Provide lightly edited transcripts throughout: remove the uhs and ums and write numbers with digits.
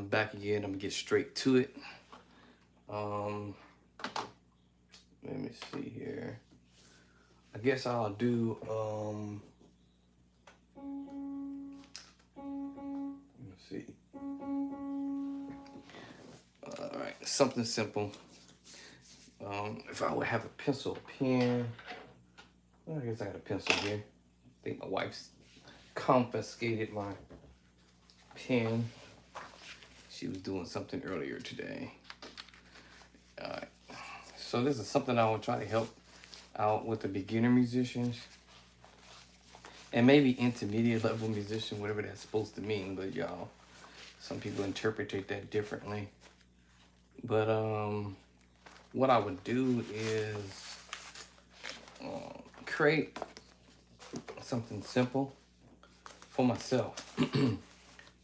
I'm back again. I'm gonna get straight to it. Um, Let me see here. I guess I'll do let me see. All right, something simple. If I would have a pencil, pen. Well, I guess I got a pencil here. I think my wife's confiscated my pen. She was doing something earlier today. All right. So this is something I will try to help out with the beginner musicians and maybe intermediate level musician, whatever that's supposed to mean. But y'all, some people interpret that differently. But what I would do is create something simple for myself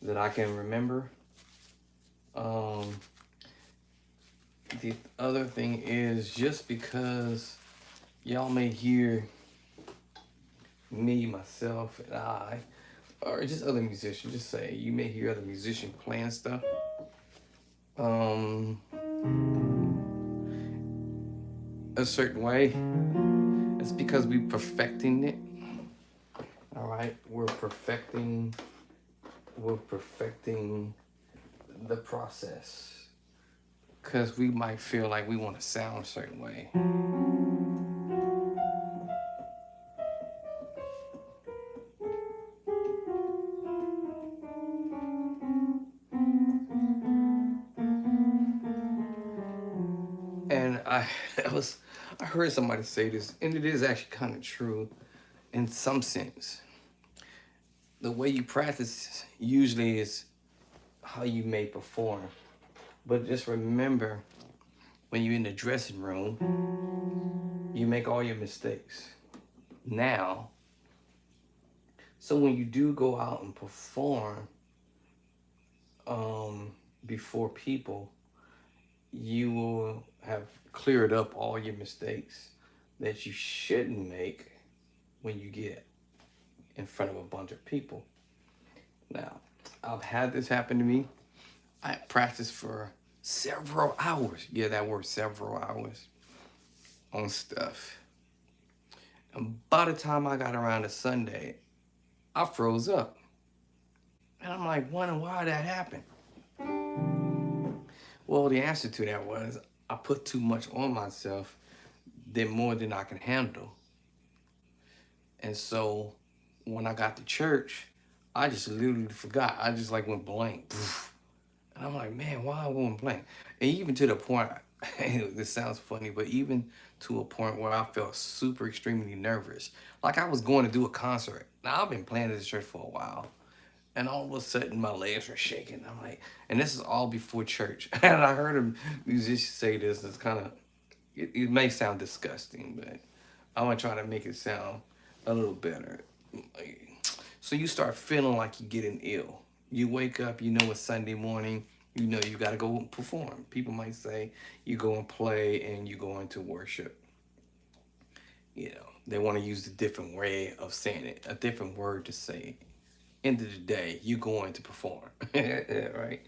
that I can remember. The other thing is, just because y'all may hear me, myself, and I, or just other musicians, just say you may hear other musicians playing stuff. A certain way. It's because we perfecting it. All right, we're perfecting the process. Because we might feel like we want to sound a certain way. And I heard somebody say this, and it is actually kind of true in some sense. The way you practice usually is how you may perform. But just remember, when you're in the dressing room, you make all your mistakes now. So when you do go out and perform before people, you will have cleared up all your mistakes that you shouldn't make when you get in front of a bunch of people. Now, I've had this happen to me. I practiced for several hours. Yeah, that word, several hours on stuff. And by the time I got around to Sunday, I froze up. And I'm like, wondering why that happened. Well, the answer to that was I put too much on myself more than I can handle. And so when I got to church, I just literally forgot. I just like went blank. And I'm like, man, why I went blank? And even to the point, this sounds funny, but even to a point where I felt super extremely nervous. Like I was going to do a concert. Now I've been playing at this church for a while. And all of a sudden my legs were shaking. I'm like, and this is all before church. And I heard a musician say this. It's kind of, it may sound disgusting, but I want to try to make it sound a little better. So you start feeling like you're getting ill. You wake up, you know it's Sunday morning, you know you got to go perform. People might say you go and play and you go into worship. You know, they want to use a different way of saying it, a different word to say it. End of the day, you going to perform, right?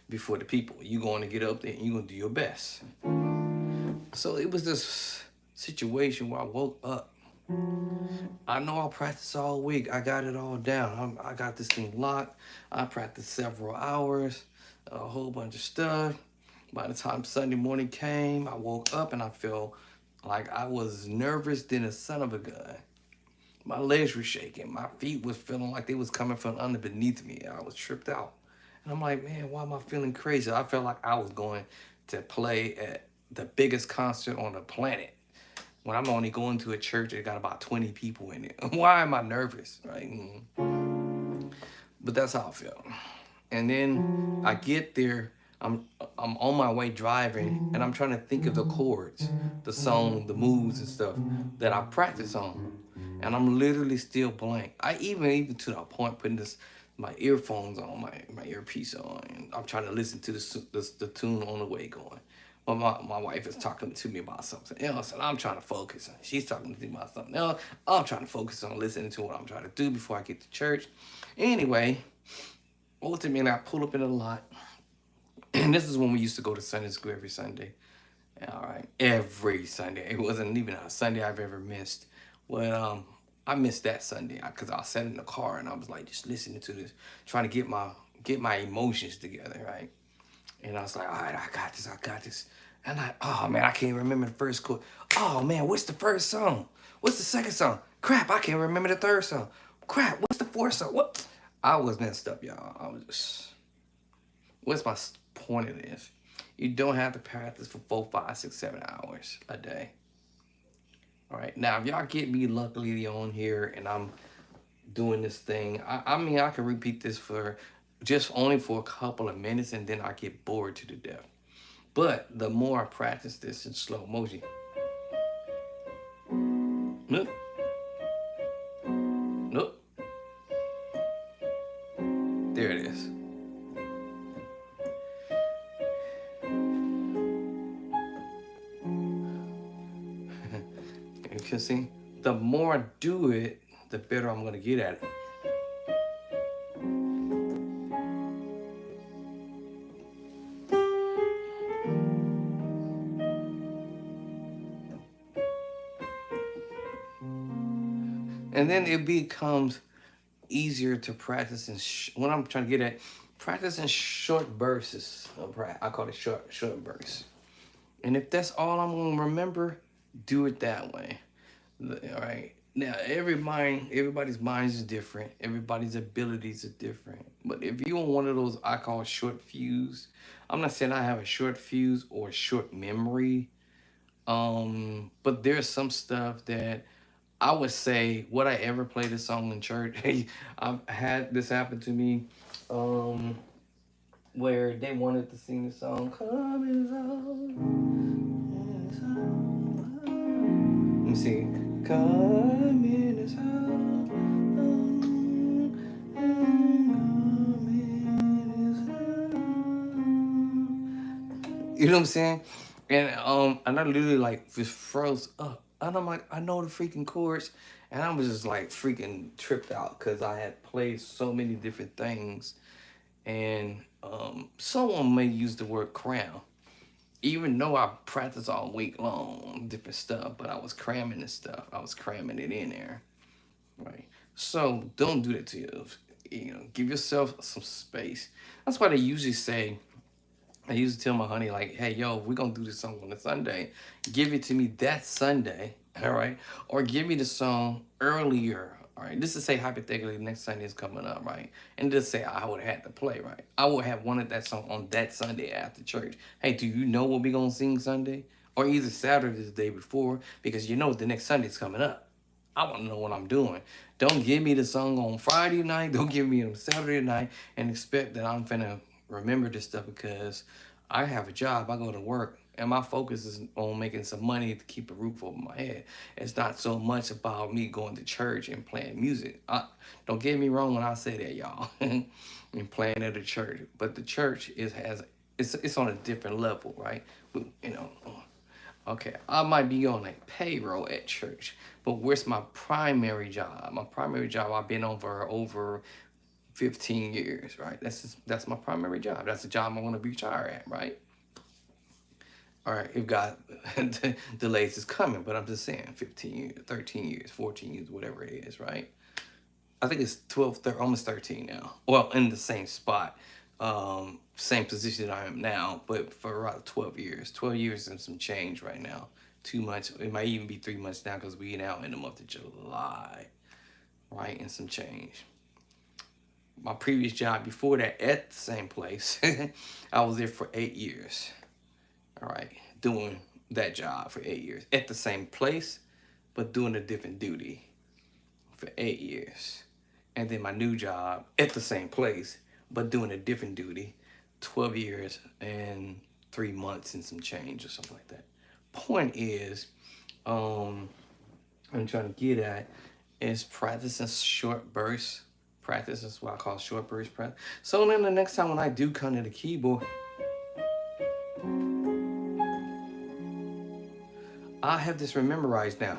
Before the people. You going to get up there and you going to do your best. So it was this situation where I woke up. I know I practiced all week. I got it all down. I got this thing locked. I practiced several hours, a whole bunch of stuff. By the time Sunday morning came, I woke up and I felt like I was nervous than a son of a gun. My legs were shaking. My feet was feeling like they was coming from under beneath me. I was tripped out. And I'm like, man, why am I feeling crazy? I felt like I was going to play at the biggest concert on the planet when I'm only going to a church that got about 20 people in it. Why am I nervous, right? But that's how I felt. And then I get there, I'm on my way driving, and I'm trying to think of the chords, the song, the moves and stuff that I practice on. And I'm literally still blank. I even to the point putting my earphones on, my earpiece on, and I'm trying to listen to the tune on the way going. Well, my wife is talking to me about something else, and I'm trying to focus. She's talking to me about something else. I'm trying to focus on listening to what I'm trying to do before I get to church. Anyway, ultimately, I pull up in a lot. And this is when we used to go to Sunday school every Sunday. All right, every Sunday. It wasn't even a Sunday I've ever missed. Well, I missed that Sunday because I sat in the car and I was like just listening to this, trying to get my emotions together, right? And I was like, all right, I got this, I got this. And oh man, I can't remember the first chord. Oh man, what's the first song? What's the second song? Crap, I can't remember the third song. Crap, what's the fourth song? What? I was messed up, y'all. I was just. What's my point of this? You don't have to practice for 4, 5, 6, 7 hours a day. All right. Now, if y'all get me luckily on here and I'm doing this thing, I mean, I can repeat this for just only for a couple of minutes and then I get bored to the death. But the more I practice this in slow motion, nope, nope, there it is. You can see, the more I do it, the better I'm gonna get at it. And then it becomes easier to practice in what I'm trying to get at, practice in short bursts of I call it short bursts. And if that's all I'm gonna remember, do it that way. All right. Now everybody's minds is different. Everybody's abilities are different. But if you want one of those I call short fuse, I'm not saying I have a short fuse or short memory. But there's some stuff that I would say, would I ever play this song in church? I've had this happen to me, um, where they wanted to sing the song, Come in His house. Let me see. Come in His house. Come in His house. You know what I'm saying? And I literally like just froze up. And I'm like, I know the freaking chords. And I was just like freaking tripped out because I had played so many different things. And someone may use the word cram. Even though I practiced all week long, different stuff, but I was cramming this stuff. I was cramming it in there. Right. So don't do that to you. Give yourself some space. That's why they usually say, I used to tell my honey, like, hey, yo, we're going to do this song on a Sunday. Give it to me that Sunday, all right? Or give me the song earlier, all right? Just to say, hypothetically, next Sunday is coming up, right? And just say I would have had to play, right? I would have wanted that song on that Sunday after church. Hey, do you know what we're going to sing Sunday? Or either Saturday the day before, because you know the next Sunday's coming up. I want to know what I'm doing. Don't give me the song on Friday night. Don't give me on Saturday night and expect that I'm finna remember this stuff because I have a job. I go to work and my focus is on making some money to keep a roof over my head. It's not so much about me going to church and playing music. Don't get me wrong when I say that, y'all, and playing at a church. But the church it's on a different level, right? You know. Okay, I might be on a payroll at church, but where's my primary job? My primary job I've been on for over 15 years, right? That's my primary job. That's the job I want to be retired at, right? All right, if God delays is coming, but I'm just saying 15 years, 13 years, 14 years, whatever it is, right? I think it's 12, almost 13 now. Well, in the same spot, same position I am now, but for around 12 years. 12 years and some change right now. 2 months. It might even be 3 months now because we now in the month of July, right? And some change. My previous job before that at the same place, I was there for 8 years. All right, doing that job for 8 years at the same place, but doing a different duty for 8 years. And then my new job at the same place, but doing a different duty, 12 years and 3 months and some change or something like that. Point is, I'm trying to get at is practicing short bursts. Practice is what I call short burst practice. So then the next time when I do come to the keyboard, I have this memorized now.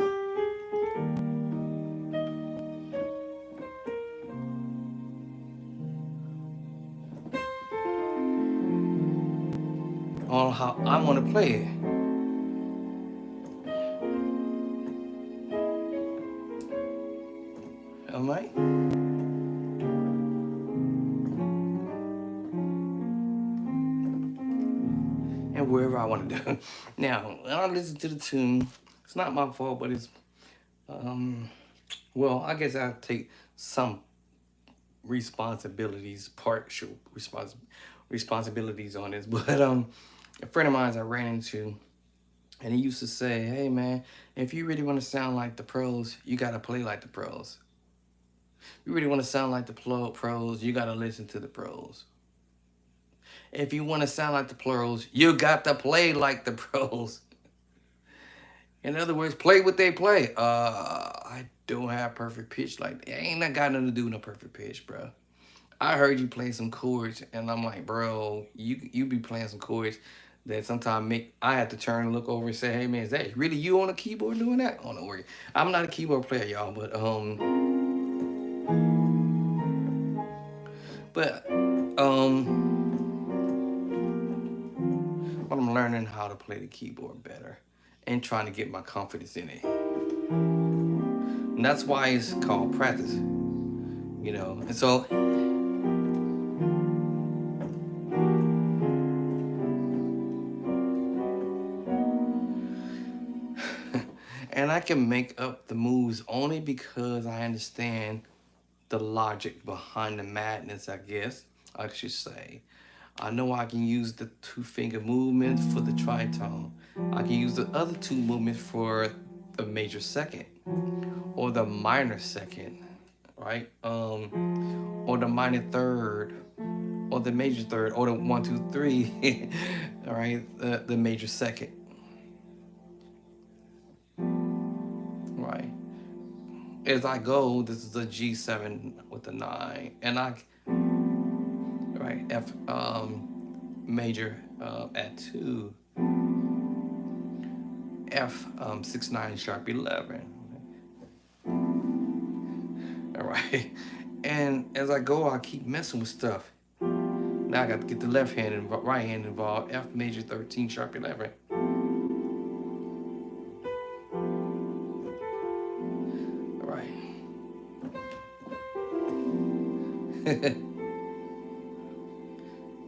on how I want to play it. All right? And wherever I want to do. Now, when I listen to the tune, it's not my fault, but it's um well, I guess I take some responsibilities, partial responsibilities on this. But a friend of mine I ran into, and he used to say, "Hey man, if you really want to sound like the pros, you gotta play like the pros. If you really want to sound like the pros, you gotta listen to the pros. If you want to sound like the pros, you got to play like the pros." In other words, play what they play. I don't have perfect pitch like that. Ain't that got nothing to do with no perfect pitch, bro. I heard you play some chords, and I'm like, bro, you be playing some chords that sometimes make I have to turn and look over and say, hey man, is that really you on the keyboard doing that on the organ? I'm not a keyboard player, y'all, but but I'm learning how to play the keyboard better and trying to get my confidence in it. And that's why it's called practice, you know. And so and I can make up the moves only because I understand the logic behind the madness, I guess I should say. I know I can use the two finger movement for the tritone. I can use the other two movements for the major second or the minor second, right? Or the minor third or the major third or the 1, 2, 3, all right, the major second, right? As I go, this is a G7 with the 9, and I right F major at 2, F 6, 9 sharp 11. All right, and as I go, I keep messing with stuff. Now I got to get the left hand and right hand involved. F major 13 sharp 11. All right.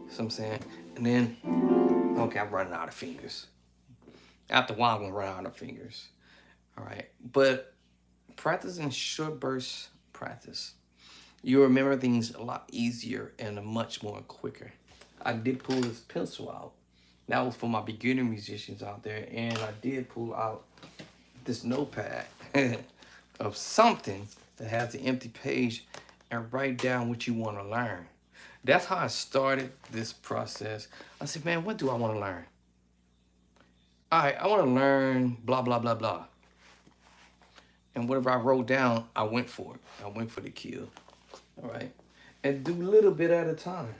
So I'm saying, and then okay, I'm running out of fingers. After a while, I'm gonna run out of fingers. All right, but practicing short burst practice, you remember things a lot easier and much more quicker. I did pull this pencil out. That was for my beginner musicians out there, and I did pull out this notepad of something that has an empty page and write down what you want to learn. That's how I started this process. I said, man, what do I want to learn? All right, I want to learn blah, blah, blah, blah. And whatever I wrote down, I went for it. I went for the kill. All right. And do a little bit at a time.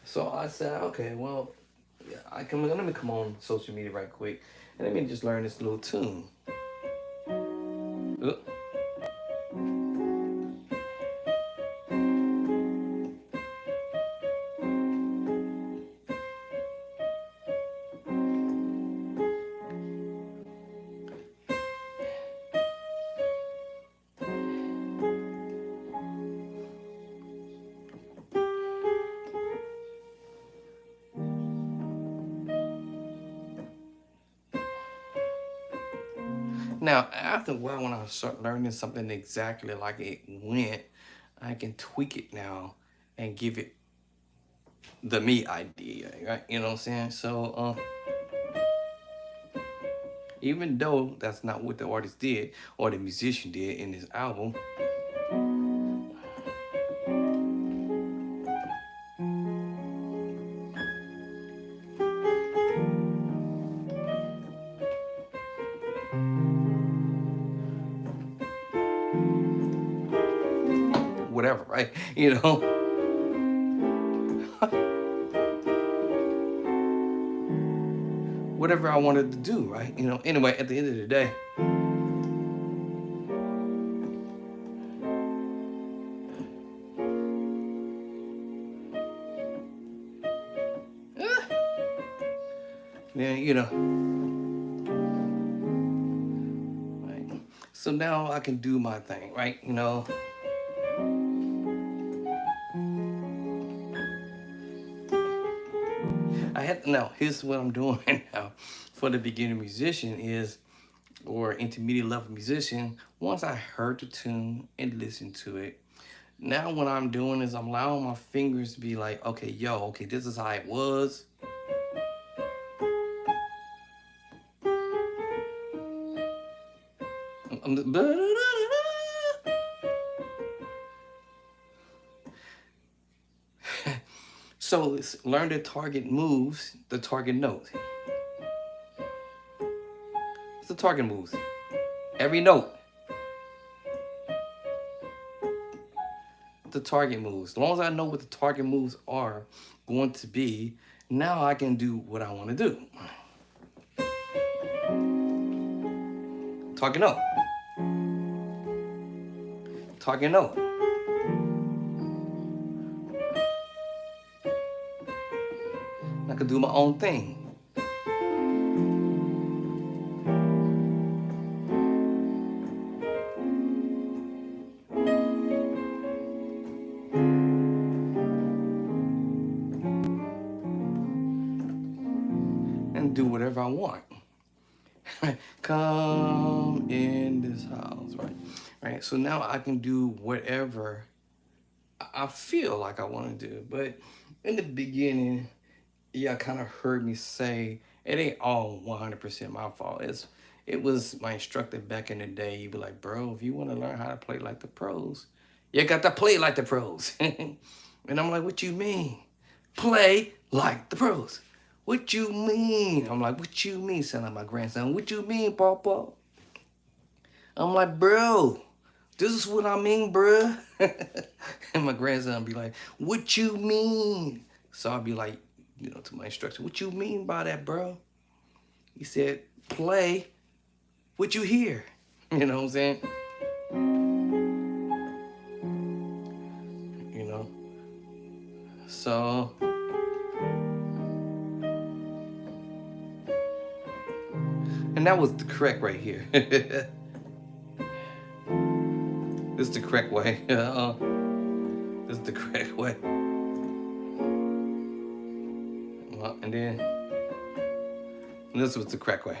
So I said, okay, well, yeah, let me come on social media right quick and let me just learn this little tune. Uh, Now, after a while, when I start learning something exactly like it went, I can tweak it now and give it the me idea, right? You know what I'm saying? So, even though that's not what the artist did or the musician did in this album, whatever, right? You know, whatever I wanted to do, right? You know, anyway, at the end of the day, Then, right? So now I can do my thing, right? I had now. Here's what I'm doing now for the beginner musician is, or intermediate level musician. Once I heard the tune and listened to it, now what I'm doing is I'm allowing my fingers to be like, okay, yo, okay, this is how it was. So learn the target moves, the target notes. It's the target moves. Every note, the target moves. As long as I know what the target moves are going to be, now I can do what I want to do. Target note. Target note. I can do my own thing. And do whatever I want. Come in this house, right? Right. So now I can do whatever I feel like I want to do. But in the beginning, yeah, kind of heard me say it ain't all 100% my fault. It was my instructor back in the day. He'd be like, bro, if you want to learn how to play like the pros, you got to play like the pros. And I'm like, what you mean? Play like the pros. What you mean? I'm like, what you mean? Sound like my grandson. What you mean, Papa? I'm like, bro, this is what I mean, bruh. And my grandson be like, what you mean? So I'll be like, to my instructor, what you mean by that, bro? He said, play what you hear. You know what I'm saying? You know? So, and that was the correct right here. This is the correct way. This is the correct way. And then, this was the correct way. Right?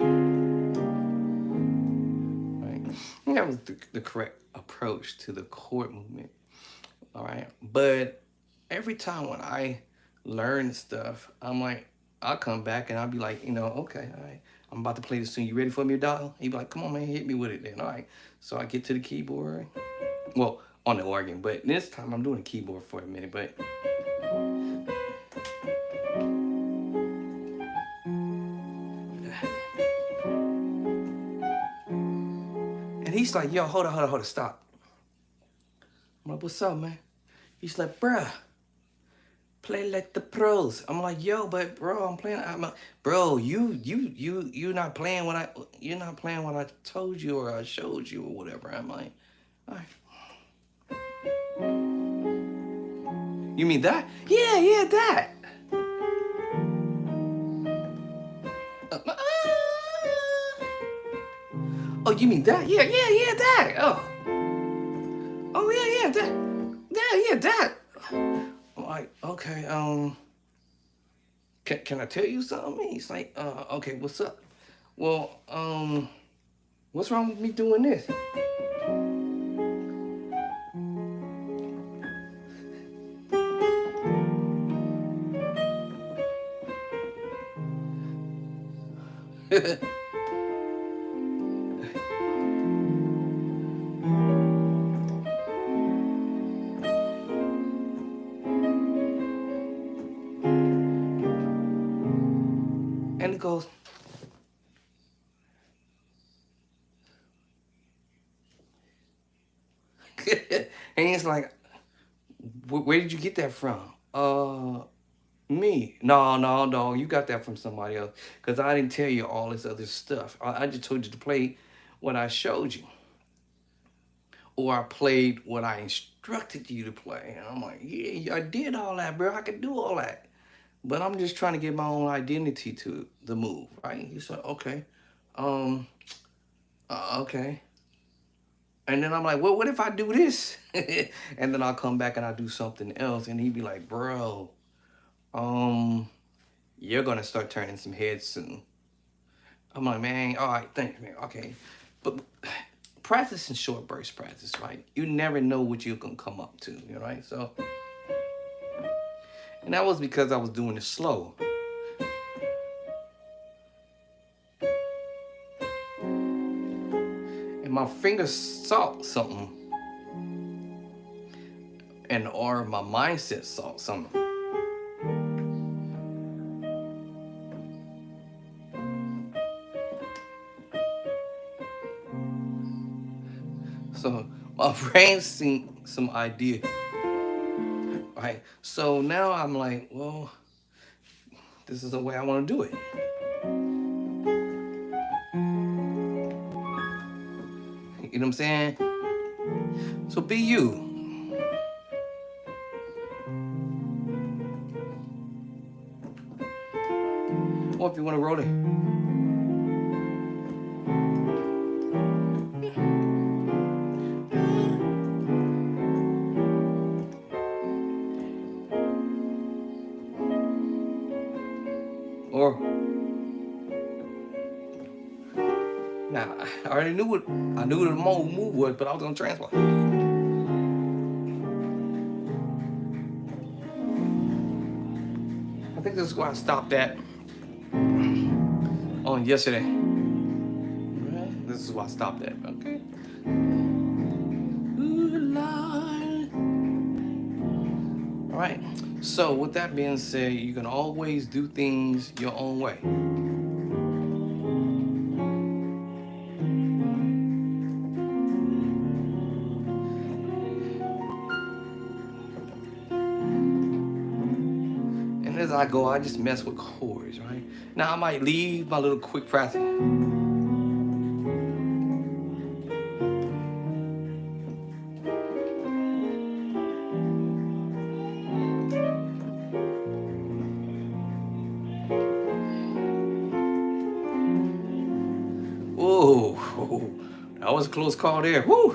And that was the correct approach to the chord movement. All right. But every time when I learn stuff, I'm like, I'll come back and I'll be like, okay, all right, I'm about to play this soon. You ready for me, dog? He'd be like, come on, man, hit me with it then. All right. So I get to the keyboard. Well, on the organ, but this time I'm doing the keyboard for a minute, but and he's like, yo, hold on, stop. I'm like, what's up, man? He's like, bruh, play like the pros. I'm like, yo, but bro, I'm playing. Bro, you're not playing you're not playing what I told you or I showed you or whatever. I'm like, all right. You mean that? Yeah, that. Oh, you mean that? Yeah, that. Oh, yeah, that. Yeah, that. I'm like, okay, can I tell you something? He's like, okay, what's up? Well, what's wrong with me doing this? And he goes, and he's like, where did you get that from? Me. No, you got that from somebody else. Because I didn't tell you all this other stuff. I just told you to play what I showed you. Or I played what I instructed you to play. And I'm like, yeah, I did all that, bro. I could do all that. but I'm just trying to get my own identity to the move, right? He said, okay, um, okay. And then I'm like, well, what if I do this? And then I'll come back and I do something else, and he'd be like, bro, um, you're gonna start turning some heads soon. I'm like, man, all right, thanks, man, okay. But practice and short burst practice, right? You never know what you can come up to, you know, right? So, and that was because I was doing it slow. And my fingers saw something, and or my mindset saw something. So my brain seen some idea, right? So now I'm like, well, this is the way I want to do it. You know what I'm saying? So be you. Or if you want to roll it. Or now I already knew what I knew what the move was, but I was gonna transfer. I think this is where I stopped at on yesterday. Right? This is where I stopped at. Okay. Ooh, Lord. All right. So with that being said, you can always do things your own way. And as I go, I just mess with chords, right? Now I might leave my little quick practice. Oh, that was a close call there. Woo.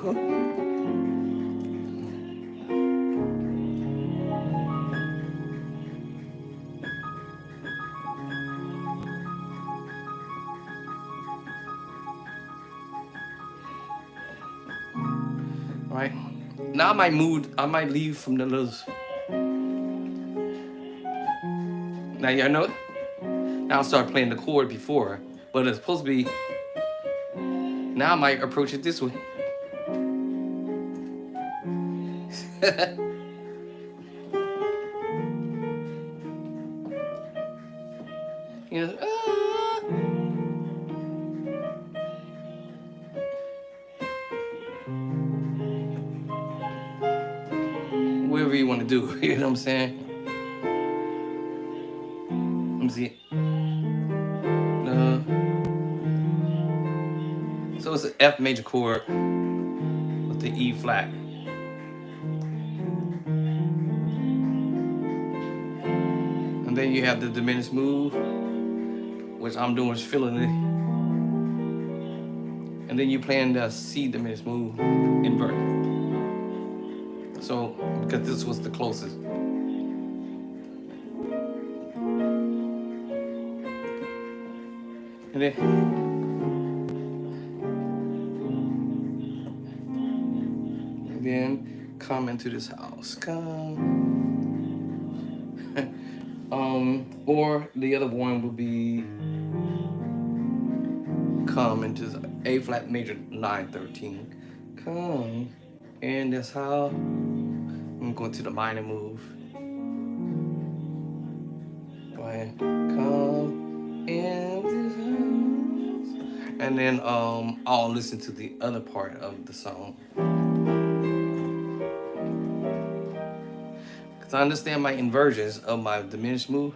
Right? Now I might leave from the little. Now you know it? Now I'll start playing the chord before, but it's supposed to be. Now I might approach it this way. You know, whatever you want to do. You know what I'm saying? Let me see. So it's an F major chord with the E flat. And then you have the diminished move, which I'm doing is filling it. And then you're playing the C diminished move invert. So, because this was the closest. And then come into this house. Come. Or the other one would be come into A flat major 913. Come. And that's how I'm going to the minor move. Go ahead. Come in this house. And then I'll listen to the other part of the song. Because I understand my inversions of my diminished move.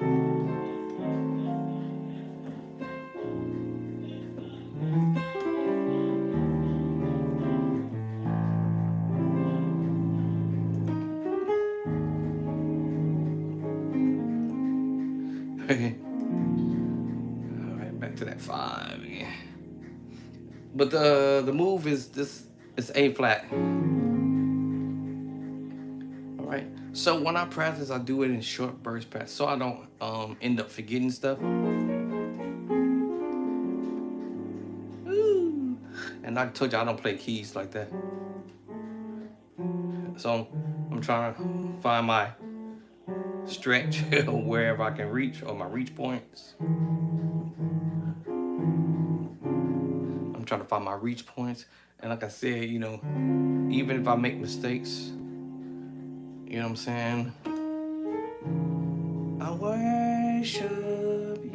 Okay. All right, back to that 5 again. But the move is this. It's A flat. All right. So when I practice, I do it in short burst practice, so I don't end up forgetting stuff. Ooh. And I told you I don't play keys like that. So I'm trying to find my stretch wherever I can reach, or my reach points. I'm trying to find my reach points. And like I said, you know, even if I make mistakes, you know what I'm saying? I worship you.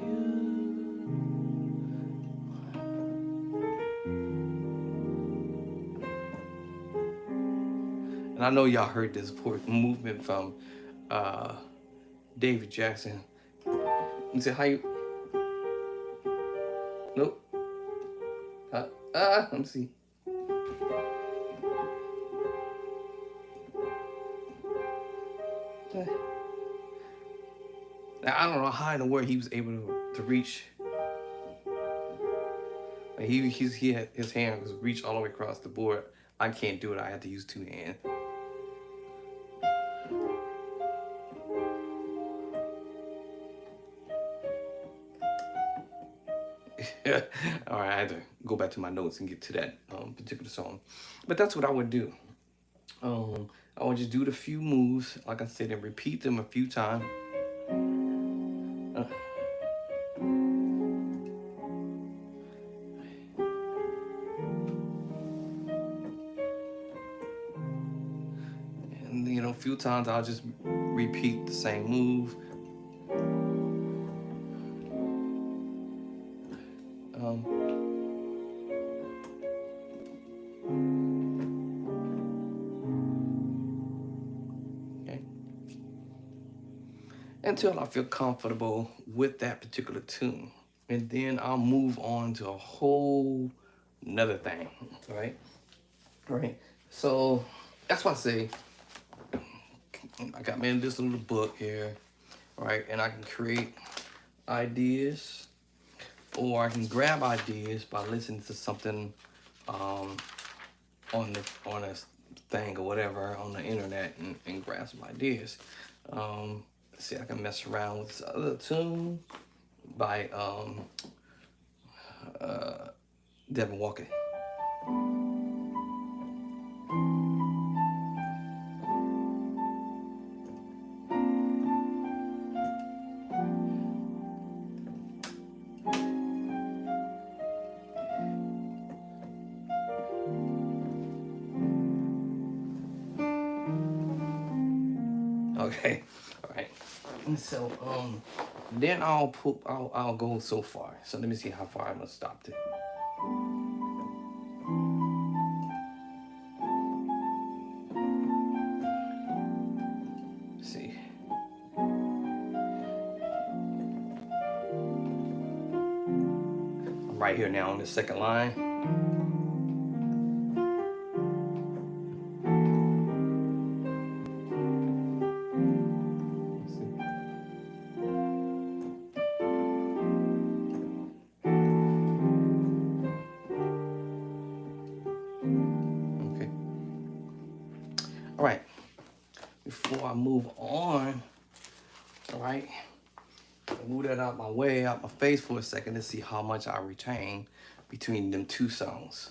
And I know y'all heard this movement from uh, David Jackson. You say, how you? Nope. Let me see. Now, I don't know how in the world he was able to reach. Like he had his hand was reached all the way across the board. I can't do it. I have to use 2 hands. All right, I had to go back to my notes and get to that particular song. But that's what I would do. I would just do the few moves, like I said, and repeat them a few times. Uh, and you know, a few times I'll just repeat the same move. Um, okay. Until I feel comfortable with that particular tune. And then I'll move on to a whole another thing. Right? Right. So that's why I say I got me in this little book here, right? And I can create ideas, or I can grab ideas by listening to something on a thing or whatever on the internet, and grab some ideas. See, I can mess around with this other tune by Devin Walker. Okay, all right. And so then I'll go so far. So let me see how far I'm gonna stop to. Let's see. I'm right here now on the second line. Okay. All right. Before I move on, all right, move that out my way, out my face for a second to see how much I retain between them two songs.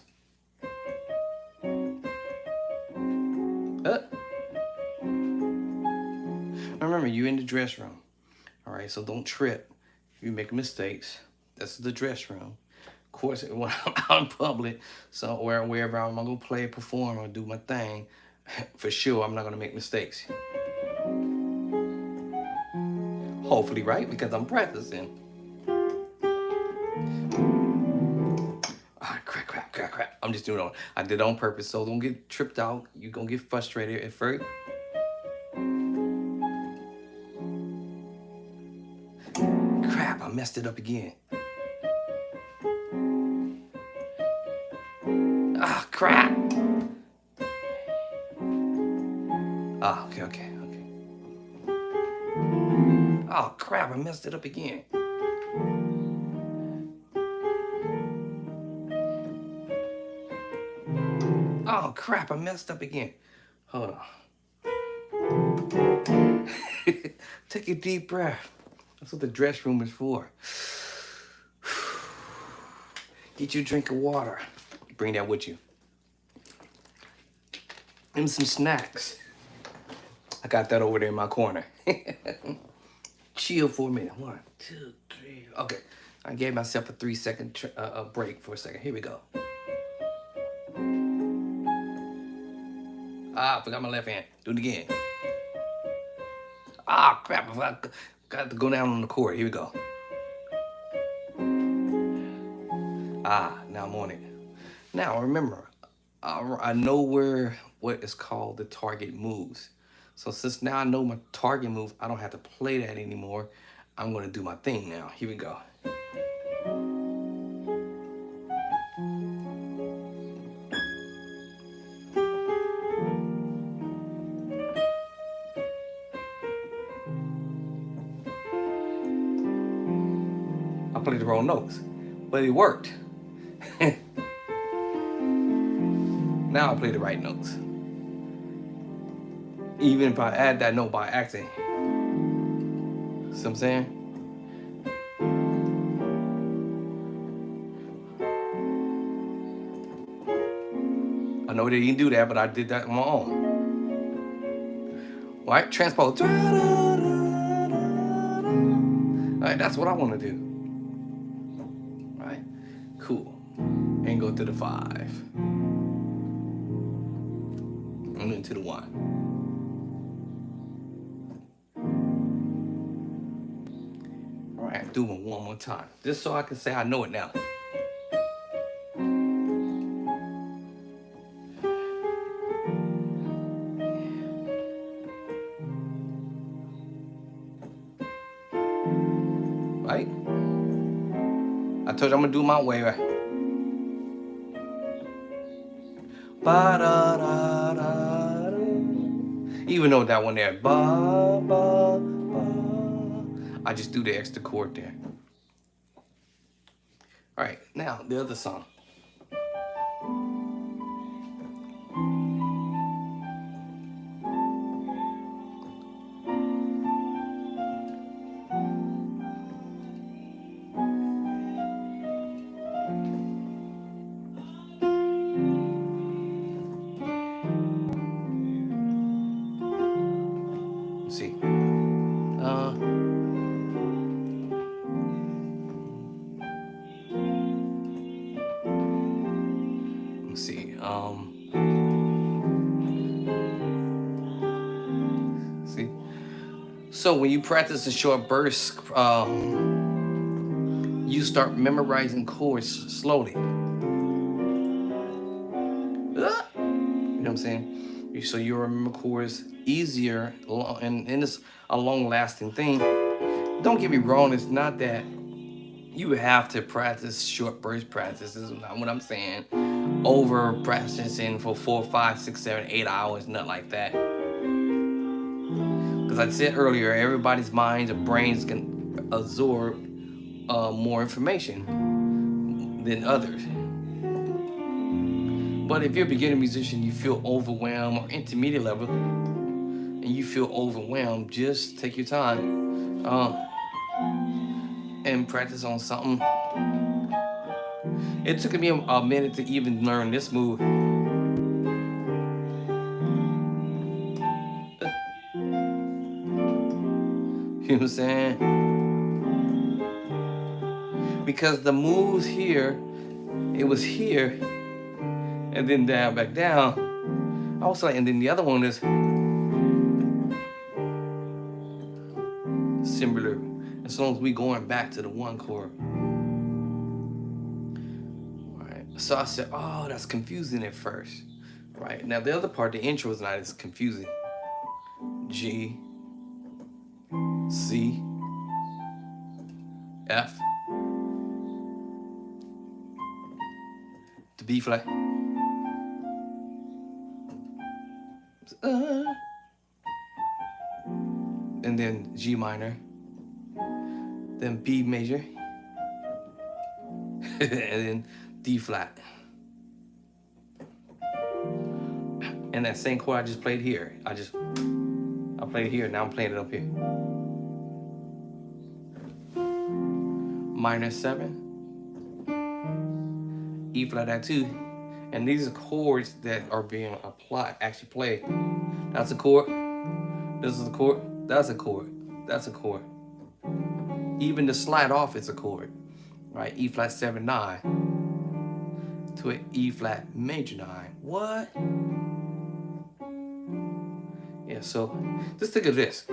Remember, you're in the dress room. All right, so don't trip. If you make mistakes, that's the dress room. Of course, when I'm out in public, so wherever I'm gonna play, perform, or do my thing, for sure I'm not gonna make mistakes. Hopefully, right? Because I'm practicing. Crap. I'm just doing it. I did it on purpose, so don't get tripped out. You're gonna get frustrated at first. Crap, I messed it up again. Ah, crap. Ah, okay. Oh, crap. crap, I messed it up again. Oh crap, I messed up again. Hold on. Take a deep breath. That's what the dress room is for. Get you a drink of water. Bring that with you. And some snacks. I got that over there in my corner. Chill for a minute. 1, 2, 3. Okay. I gave myself a 3-second break for a second. Here we go. Ah, I forgot my left hand. Do it again. Ah, crap. I got to go down on the chord. Here we go. Ah, now I'm on it. Now, remember, I know what is called the target moves. So since now I know my target move, I don't have to play that anymore. I'm going to do my thing now. Here we go. I played the wrong notes, but it worked. Now I play the right notes. Even if I add that note by accident. See what I'm saying? I know they didn't do that, but I did that on my own. All right, transpose. All right, that's what I want to do. All right, cool. And go to the 5. And then to the 1. All right, do it one more time, just so I can say I know it now. Right? I told you I'm gonna do my way, right? Ba-da-da-da-da. Even though that one there, ba, ba, ba, I just do the extra chord there. All right, now the other song. Let's see. Let's see. See. So when you practice a short burst, you start memorizing chords slowly. You know what I'm saying? So you remember chords easier, and it's a long-lasting thing. Don't get me wrong, it's not that you have to practice short burst practice. This is not what I'm saying. Over practicing for 4, 5, 6, 7, 8 hours, not like that. Because I said earlier, everybody's minds or brains can absorb more information than others. But if you're a beginner musician, you feel overwhelmed, or intermediate level, and you feel overwhelmed, just take your time and practice on something. It took me a minute to even learn this move. You know what I'm saying? Because the moves here, it was here, and then down, back down. I was like, and then the other one is similar, as long as we going back to the 1 chord. All right. So I said, oh, that's confusing at first. Right. Now the other part, the intro is not as confusing. G, C, F, to B flat. And then G minor. then B major, and then D flat. And that same chord I just played here, I played here, now I'm playing it up here. Minor 7, E flat at 2. And these are chords that are being actually played. That's a chord, this is a chord, that's a chord, that's a chord. Even the slide off is a chord, right? E flat 7, 9 to an E flat major 9. What? Yeah, so just think of this.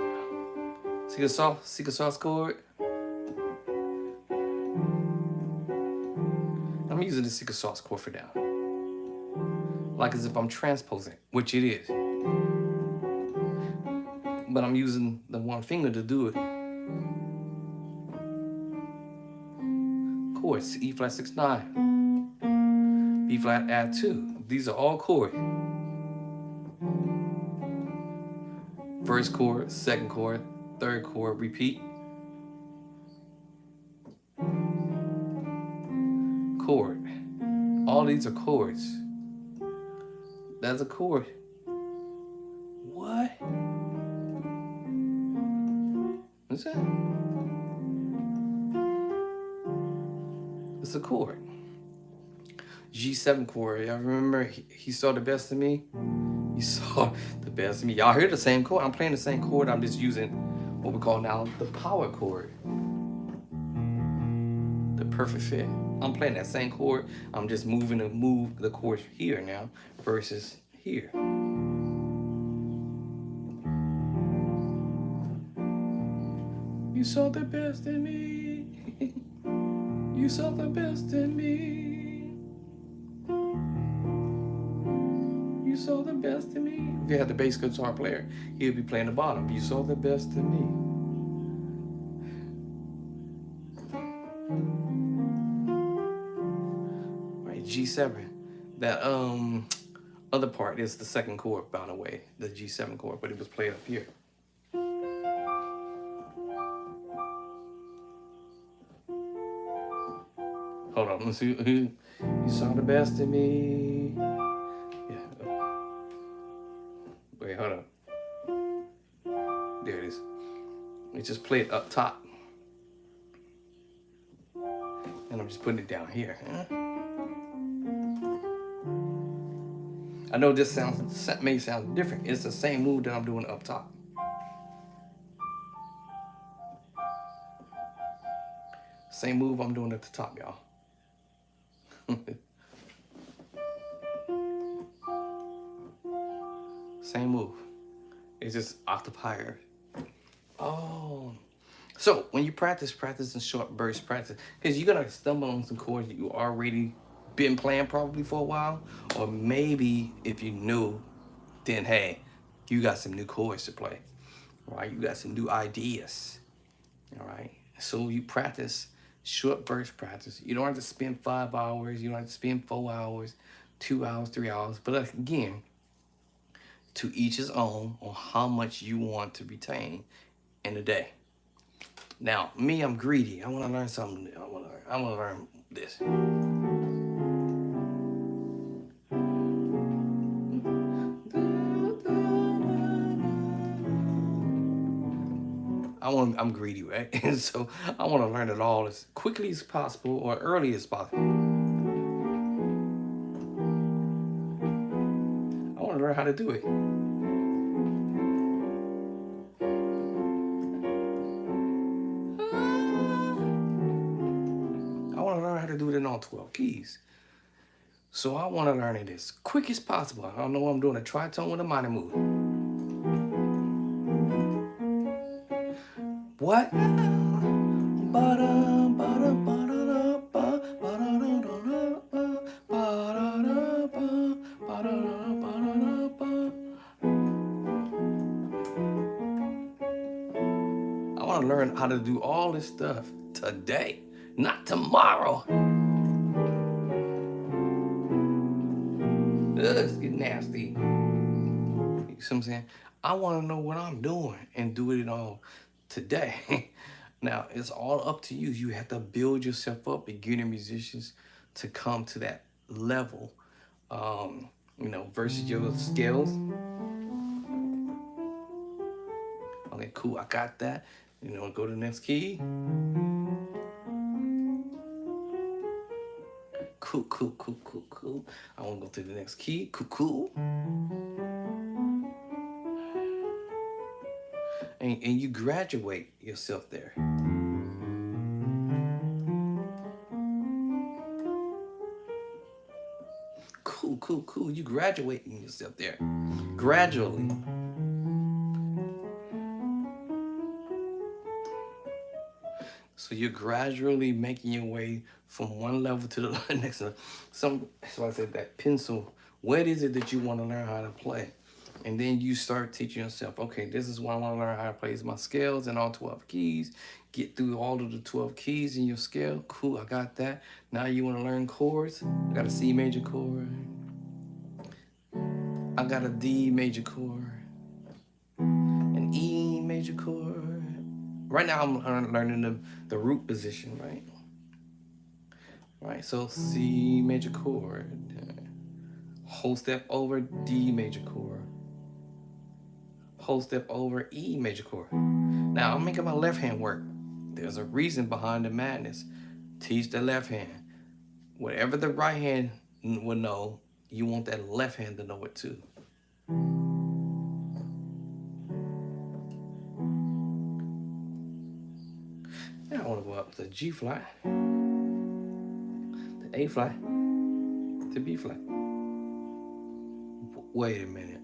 See the soft chord? I'm using the secret sauce chord for down. Like as if I'm transposing, which it is. But I'm using the one finger to do it. Chords, E flat 6, 9. B flat add 2. These are all chords. First chord, second chord, third chord, repeat. Chord. All these are chords. That's a chord. What? What's that? It's a chord. G7 chord. Y'all remember he saw the best of me? He saw the best of me. Y'all hear the same chord? I'm playing the same chord. I'm just using what we call now the power chord. The perfect fit. I'm playing that same chord. I'm just moving the chord here now versus here. You saw the best in me. You saw the best in me. You saw the best in me. If you had the bass guitar player, he'll be playing the bottom. You saw the best in me. Right, G7. That other part is the second chord, by the way, the G7 chord, but it was played up here. Hold on, let's see. You saw the best in me. Yeah. Wait, hold on. There it is. We just play it up top. And I'm just putting it down here. I know this may sound different. It's the same move that I'm doing up top. Same move I'm doing at the top, y'all. Same move. It's just octave higher. Oh. So when you practice in short bursts, practice. Because you're going to stumble on some chords that you already been playing probably for a while. Or maybe if you knew, then hey, you got some new chords to play. Right? You got some new ideas. All right. So you practice short burst practice. You don't have to spend 5 hours. You don't have to spend 4 hours, 2 hours, 3 hours. But again, to each his own on how much you want to retain in a day. Now, me, I'm greedy. I want to learn something new. I want to learn this. I'm greedy, right? And so I want to learn it all as quickly as possible or early as possible. I want to learn how to do it. I want to learn how to do it in all 12 keys. So I want to learn it as quick as possible. I don't know what I'm doing a tritone with a minor move. What? I want to learn how to do all this stuff today, not tomorrow. It's getting nasty. You see what I'm saying? I want to know what I'm doing and do it all today. Now, it's all up to you. You have to build yourself up, beginner musicians, to come to that level, versus your skills. Okay, cool, I got that. Go to the next key. Cool, cool, cool, cool, cool. I want to go to the next key. Cool, cool. And you graduate yourself there. Cool, cool, cool. You graduating yourself there. Gradually. So you're gradually making your way from one level to the next level. So I said that pencil, what is it that you want to learn how to play? And then you start teaching yourself, okay, this is what I want to learn how to play is my scales and all 12 keys. Get through all of the 12 keys in your scale. Cool, I got that. Now you want to learn chords. I got a C major chord. I got a D major chord. An E major chord. Right now I'm learning the root position, right? Right, so C major chord. Whole step over D major chord. Whole step over E major chord. Now I'm making my left hand work. There's a reason behind the madness. Teach the left hand. Whatever the right hand will know, you want that left hand to know it too. Now I want to go up to G flat, to A flat, to B flat. Wait a minute.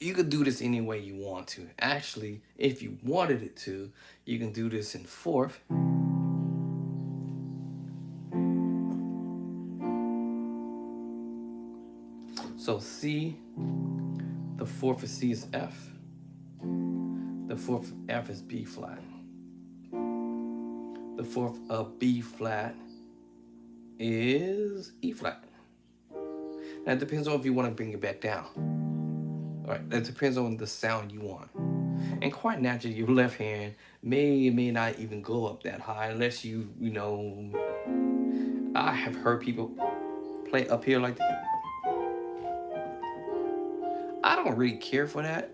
You could do this any way you want to. Actually, if you wanted it to, you can do this in fourth. So C, the fourth of C is F. The fourth of F is B flat. The fourth of B flat is E flat. Now it depends on if you want to bring it back down. All right, that depends on the sound you want. And quite naturally, your left hand may or may not even go up that high unless I have heard people play up here like that. I don't really care for that.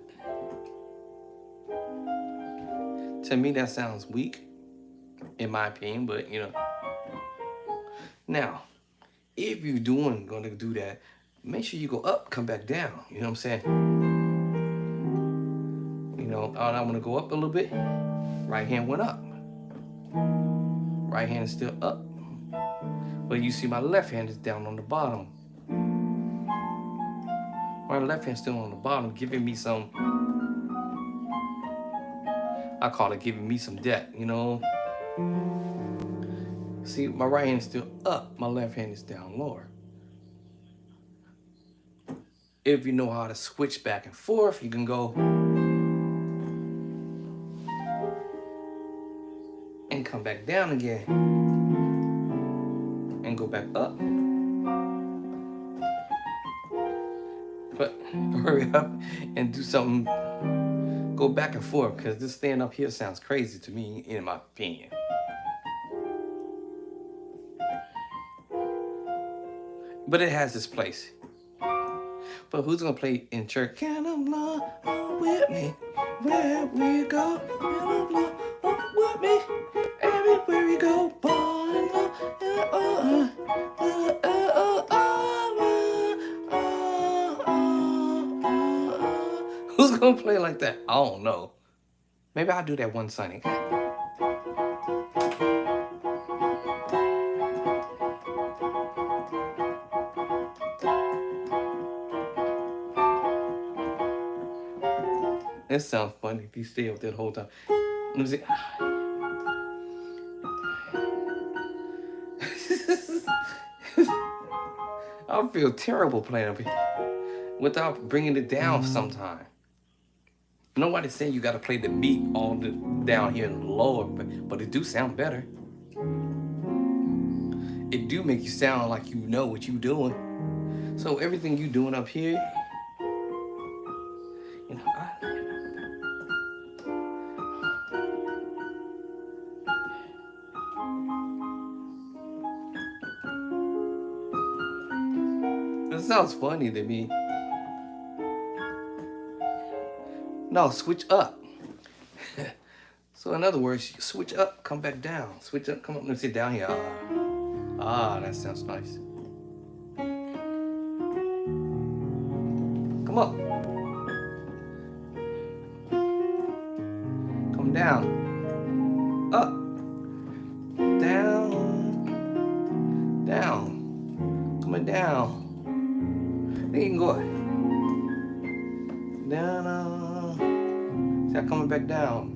To me, that sounds weak, in my opinion, but Now, if you're gonna do that, make sure you go up, come back down. You know what I'm saying? I want to go up a little bit. Right hand went up. Right hand is still up. But you see my left hand is down on the bottom. My left hand's still on the bottom, giving me some, I call it giving me some debt, See, my right hand is still up, my left hand is down lower. If you know how to switch back and forth, you can go and come back down again and go back up. But hurry up and do something, go back and forth, because this stand up here sounds crazy to me, in my opinion. But it has its place. But who's gonna play in church? Can along with me where we go? Can along with me everywhere we go? Who's gonna play like that? I don't know. Maybe I'll do that one Sunday. That sounds funny if you stay up there the whole time. Let me see. I feel terrible playing up here without bringing it down sometime. Nobody's saying you got to play the beat all down here in the lower, but it do sound better. It do make you sound like you know what you're doing. So everything you doing up here, sounds funny to me. No, switch up. So in other words, switch up, come back down. Switch up, come up. Let's sit down here. That sounds nice. Come up, come down, up, down, down, coming down. Then you can go down. See, I'm coming back down.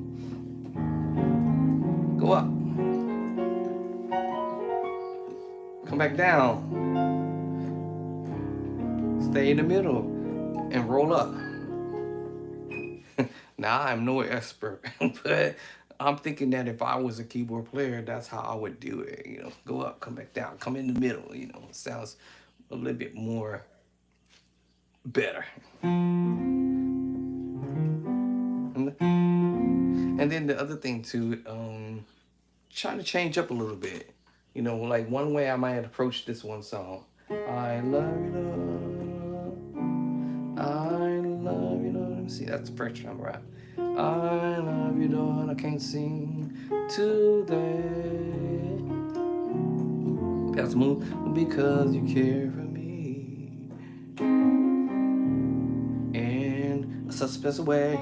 Go up, come back down. Stay in the middle and roll up. Now I'm no expert, but I'm thinking that if I was a keyboard player, that's how I would do it. You know, go up, come back down, come in the middle. You know, it sounds a little bit more better. And then the other thing too, trying to change up a little bit. You know, like one way I might approach this one song. I love you, Lord. I love you, Lord. Let me see, that's the first time rap. I love you, Lord. I can't sing today. That's move because you care for me in such a special way.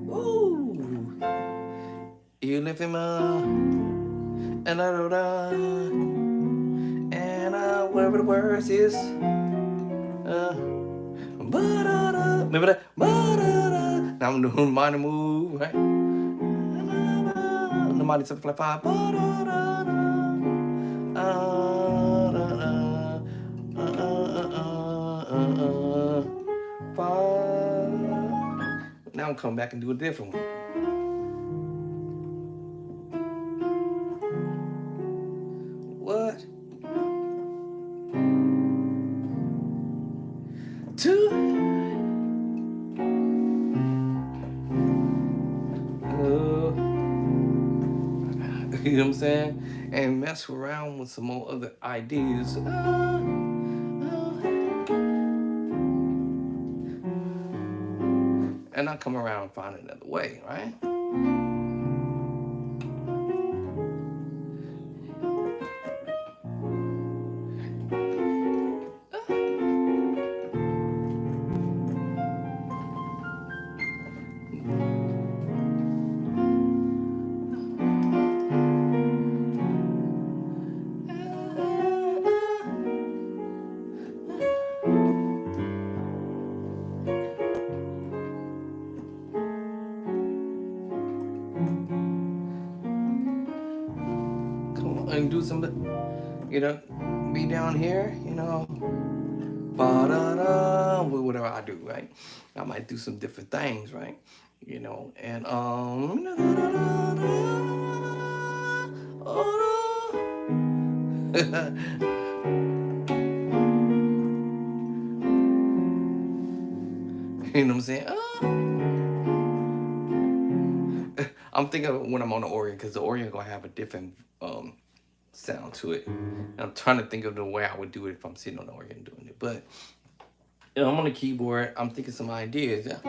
Ooh, you lift him up and whatever the words is. Remember that? Now I'm doing minor move, right? The mighty something like five. Now I'm coming back and do a different one. What? Two. You know what I'm saying? And mess around with some more other ideas. And I come around and find another way, right? And do some, you know, be down here, you know, ba-da-da, whatever I do, right? I might do some different things, right? You know, and you know what I'm saying? I'm thinking of when I'm on the organ because the organ gonna have a different sound to it. And I'm trying to think of the way I would do it if I'm sitting on the organ doing it. But you know, I'm on the keyboard. I'm thinking some ideas. Yeah.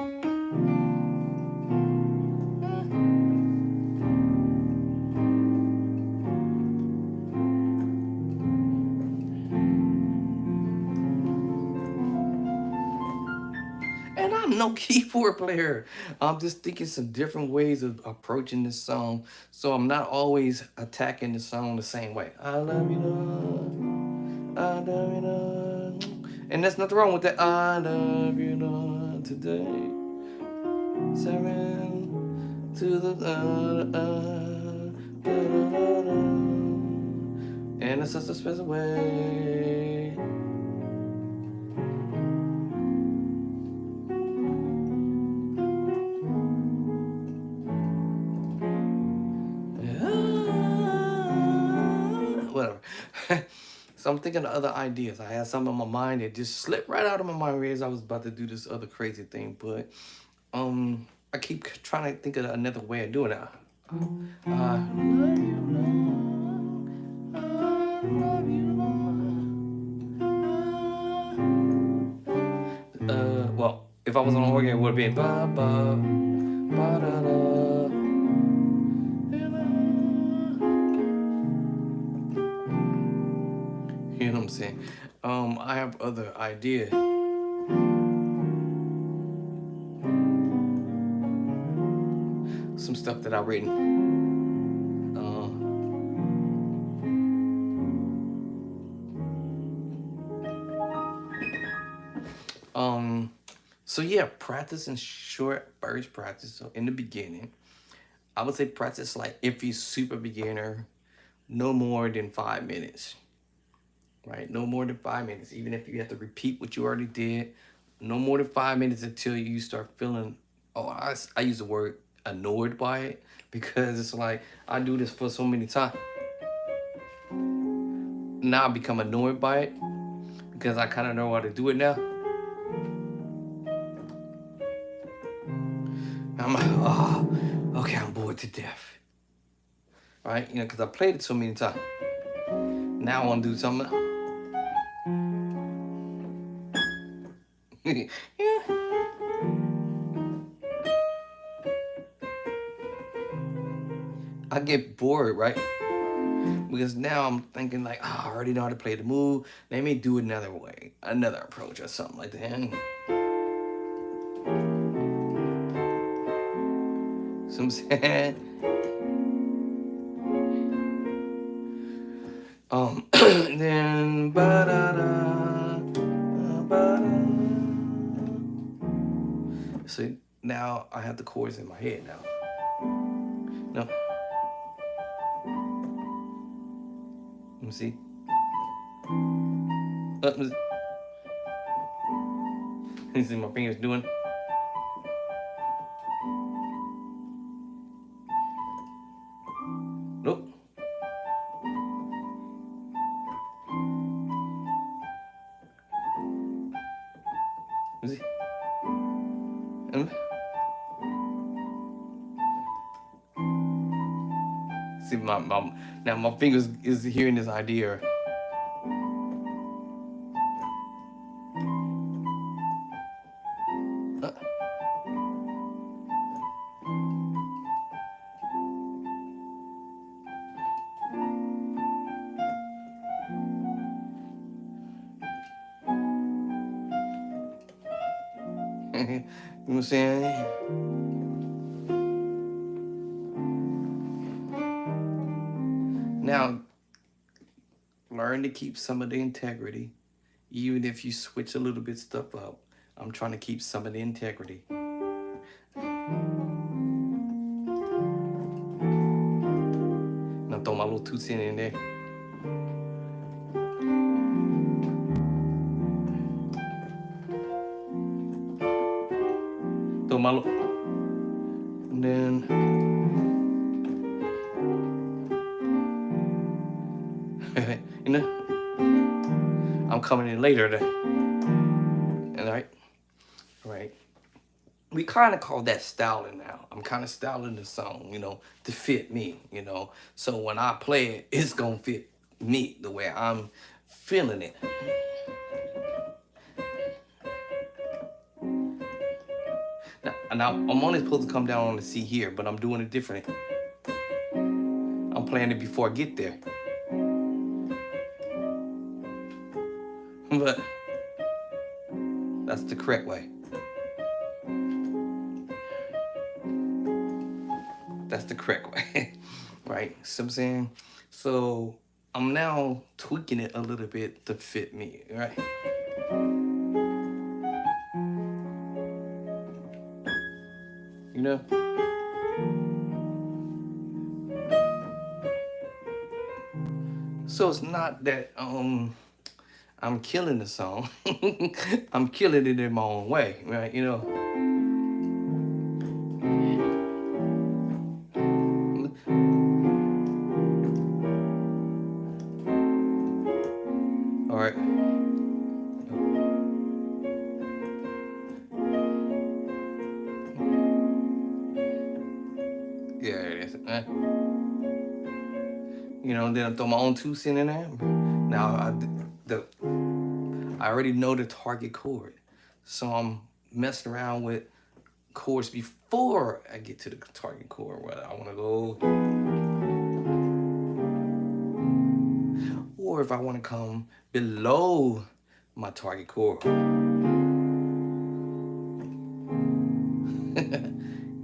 And I'm no keyboard player. I'm just thinking some different ways of approaching this song. So I'm not always attacking the song the same way. I love you, Lord. I love you, Lord. And there's nothing wrong with that. I love you, Lord, today. Seven to the and it's such a special way. Whatever. So I'm thinking of other ideas. I had some in my mind that just slipped right out of my mind as I was about to do this other crazy thing. But I keep trying to think of another way of doing it. I love you, Lord. I love you, Lord. Well, if I was on organ, it would have been ba ba ba da da. You know what I'm saying? I have other ideas. Some stuff that I've written. Um, so yeah, practice and short burst practice. So in the beginning, I would say practice like if you're super beginner, no more than 5 minutes, right? No more than 5 minutes. Even if you have to repeat what you already did, no more than 5 minutes until you start feeling. Oh, I use the word annoyed by it because it's like I do this for so many times. Now I become annoyed by it because I kind of know how to do it now. I'm like, oh, okay, I'm bored to death, right? You know, because I played it so many times. Now I want to do something. Yeah. I get bored, right? Because now I'm thinking like, oh, I already know how to play the move. Let me do it another way, another approach or something like that. So I'm saying, then ba da da, ba da. So now I have the chords in my head now. No, let me see. Let me see my fingers doing. Nope. Let me see. See my now my fingers is hearing this idea. Uh, you know what I'm saying? Now learn to keep some of the integrity, even if you switch a little bit stuff up. I'm trying to keep some of the integrity. Now throw my little 2 cents in there. Throw my little, and then you know, I'm coming in later then. All right, all right. We kind of call that styling now. I'm kind of styling the song, you know, to fit me, you know. So when I play it, it's gonna fit me the way I'm feeling it. Now I'm only supposed to come down on the C here, but I'm doing it different. I'm playing it before I get there. But that's the correct way. That's the correct way. Right? So I'm saying, so I'm now tweaking it a little bit to fit me, right? You know? So it's not that I'm killing the song. I'm killing it in my own way, right? You know. All right. Yeah, it is. You know, then I throw my own 2 cents in there. Now I already know the target chord, so I'm messing around with chords before I get to the target chord. Whether I want to go, or if I want to come below my target chord.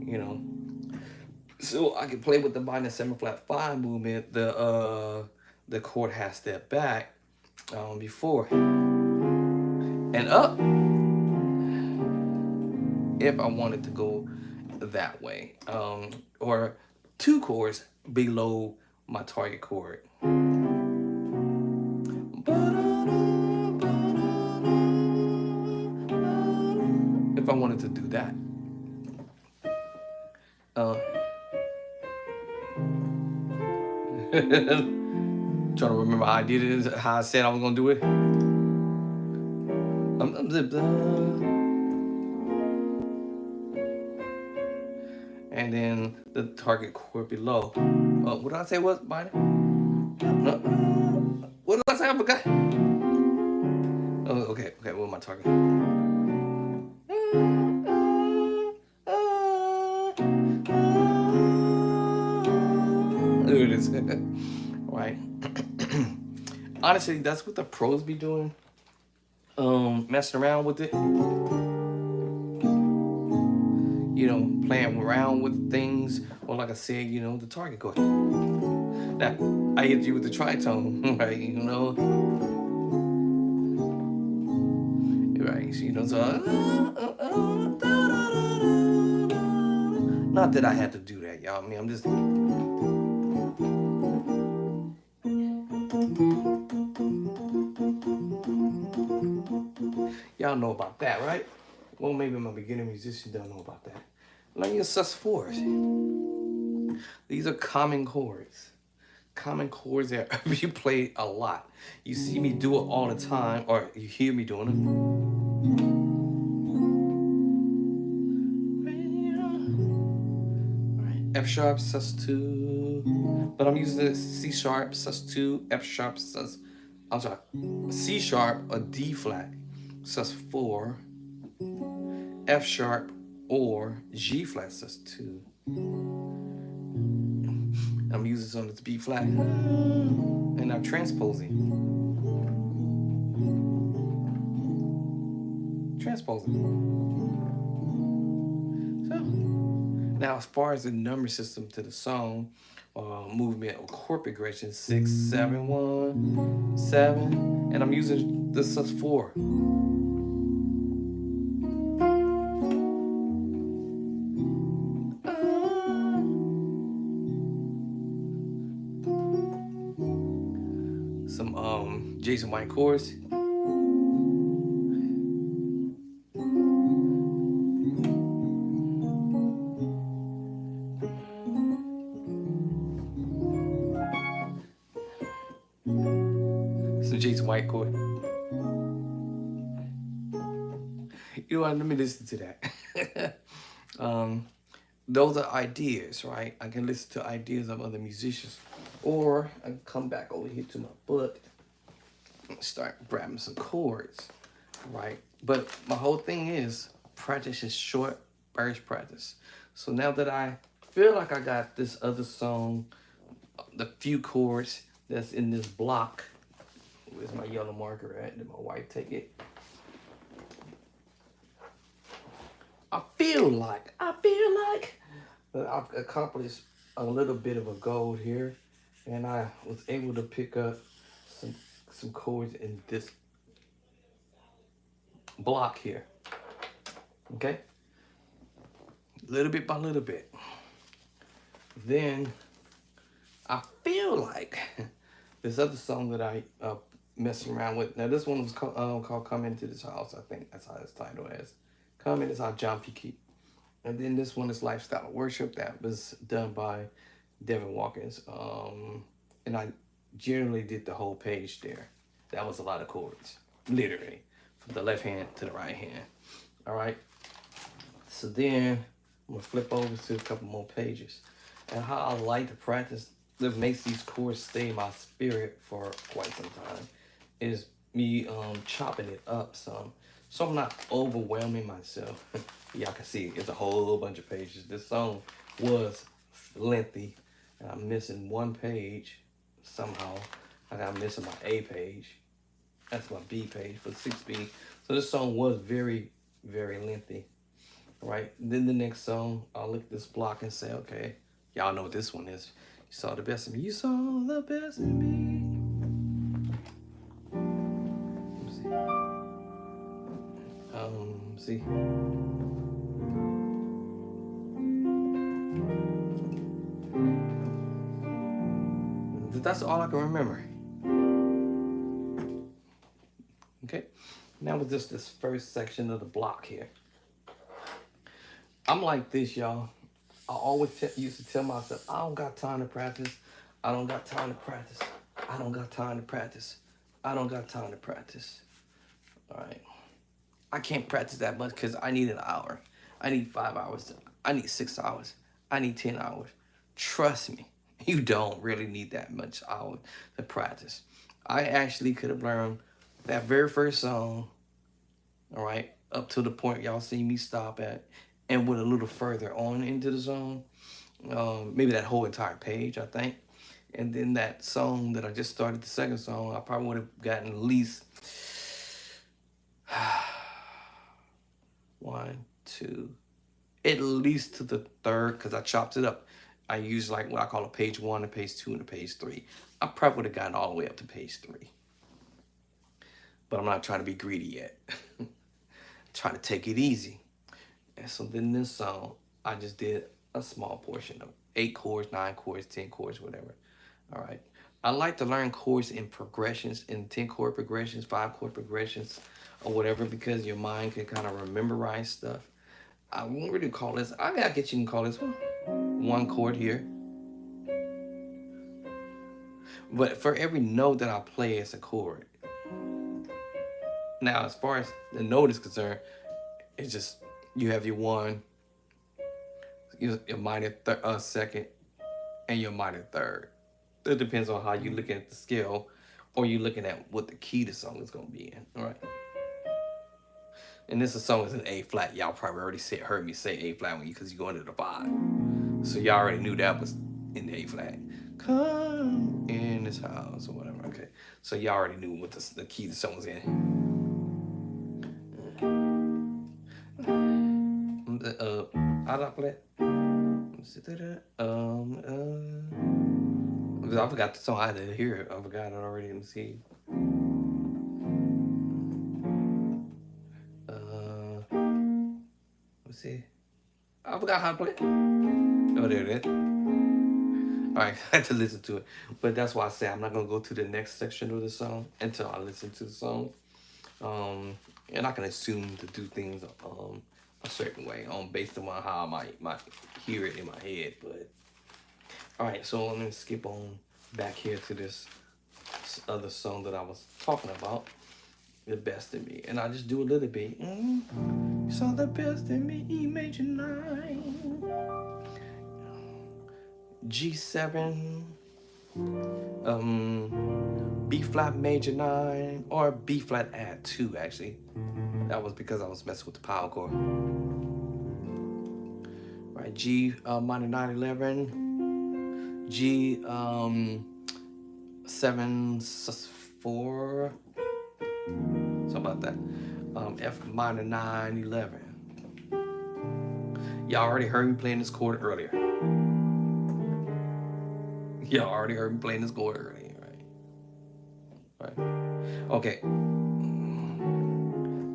You know, so I can play with the minor 7 flat 5 movement. The chord has stepped back before and up if I wanted to go that way, or 2 chords below my target chord. If I wanted to do that. Trying to remember how I did it, how I said I was gonna do it. And then the target chord below. What did I say was, Biden? No, what did I say? I forgot. Oh, okay. What am I talking? There it is. Right. Honestly, that's what the pros be doing. Messing around with it. You know, playing around with things. Or like I said, you know, the target chord. That I hit you with the tritone, right? You know. Right. So, you know, so not that I had to do that, y'all. I mean, I'm just. Y'all know about that, right? Well, maybe my beginner musician don't know about that. Learn your sus4s. These are common chords. Common chords that you play a lot. You see me do it all the time, or you hear me doing it. F sharp, sus2. But I'm using the C sharp, sus2, F sharp, I'm sorry, C sharp or D flat, sus4, F sharp, or G flat, sus2. I'm using some of this B flat, and I'm transposing. So, now as far as the number system to the song, movement or chord progression, 6, 7, 1, 7, and I'm using the sus4. Some Jason White chords. Some Jason White chord. You know what? Let me listen to that. Those are ideas, right? I can listen to ideas of other musicians, or I can come back over here to my book and start grabbing some chords, right? But my whole thing is practice is short burst practice. So now that I feel like I got this other song, the few chords that's in this block. Where's my yellow marker at? Did my wife take it? I feel like I've accomplished a little bit of a goal here, and I was able to pick up some chords in this block here. Okay, little bit by little bit. Then I feel like this other song that I messing around with. Now this one was called "Come Into This House." I think that's how its title is. Come In is how John P. Key. And then this one is Lifestyle of Worship. That was done by Devin Watkins. And I generally did the whole page there. That was a lot of chords, literally, from the left hand to the right hand. All right. So then I'm gonna flip over to a couple more pages. And how I like to practice that makes these chords stay in my spirit for quite some time is me chopping it up some, so I'm not overwhelming myself. Y'all can see it's a whole bunch of pages. This song was lengthy, and I'm missing one page somehow. I got missing my A page. That's my B page for 6B. So this song was very, very lengthy. Right. Then the next song, I'll look at this block and say, okay, y'all know what this one is. You saw the best in me. You saw the best in me. Let's see. See. That's all I can remember. Okay. Now with just this first section of the block here. I'm like this, y'all. I always used to tell myself, I don't got time to practice. I don't got time to practice. I don't got time to practice. I don't got time to practice. All right. I can't practice that much because I need an hour. I need 5 hours. I need 6 hours. I need 10 hours. Trust me, you don't really need that much hours to practice. I actually could have learned that very first song, all right, up to the point y'all see me stop at, and went a little further on into the song. Maybe that whole entire page, I think. And then that song that I just started, the second song, I probably would have gotten at least 1, 2, at least to the third, because I chopped it up. I use like what I call a page 1, a page 2, and a page 3. I probably would have gotten all the way up to page 3. But I'm not trying to be greedy yet. I'm trying to take it easy. And so then this song, I just did a small portion of 8 chords, 9 chords, 10 chords, whatever. All right. I like to learn chords in progressions, in 10 chord progressions, 5 chord progressions, or whatever, because your mind can kind of memorize stuff. I won't really call this, I guess you can call this one chord here. But for every note that I play, it's a chord. Now, as far as the note is concerned, it's just, you have your 1, your minor second, and your minor third. It depends on how you look at the scale, or you looking at what the key the song is going to be in. All right. And this song is in A flat. Y'all probably already heard me say A flat because you go into the 5. So y'all already knew that was in the A flat. Come in this house or whatever. Okay. So y'all already knew what the key the song was in. How do I play it? I forgot the song. I had to hear it. I forgot it already. Let me see. Let's see. I forgot how to play it. Oh, there it is. All right, I had to listen to it. But that's why I say I'm not going to go to the next section of the song until I listen to the song. And I can assume to do things a certain way based on how I might hear it in my head. But all right, so let me skip on back here to this other song that I was talking about, The Best in Me. And I just do a little bit. You saw the best in me, E major 9, G7, B flat major 9, or B flat add 2 actually. That was because I was messing with the power chord. Right, G minor 9 11, G 7 4, something about that. F minor 9 11. Y'all already heard me playing this chord earlier. Y'all already heard me playing this chord earlier, right? Okay.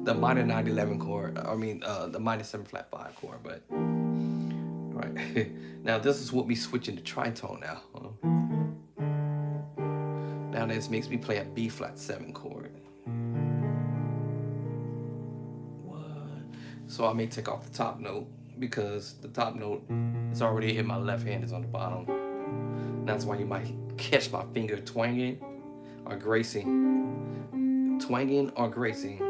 The minor 9 11 chord. I mean, the minor 7 flat 5 chord, but right. Now this is what me switching to tritone now. Now this makes me play a B flat 7 chord. What? So I may take off the top note because the top note is already in my left hand, is on the bottom. That's why you might catch my finger twanging or gracing. Twanging or gracing.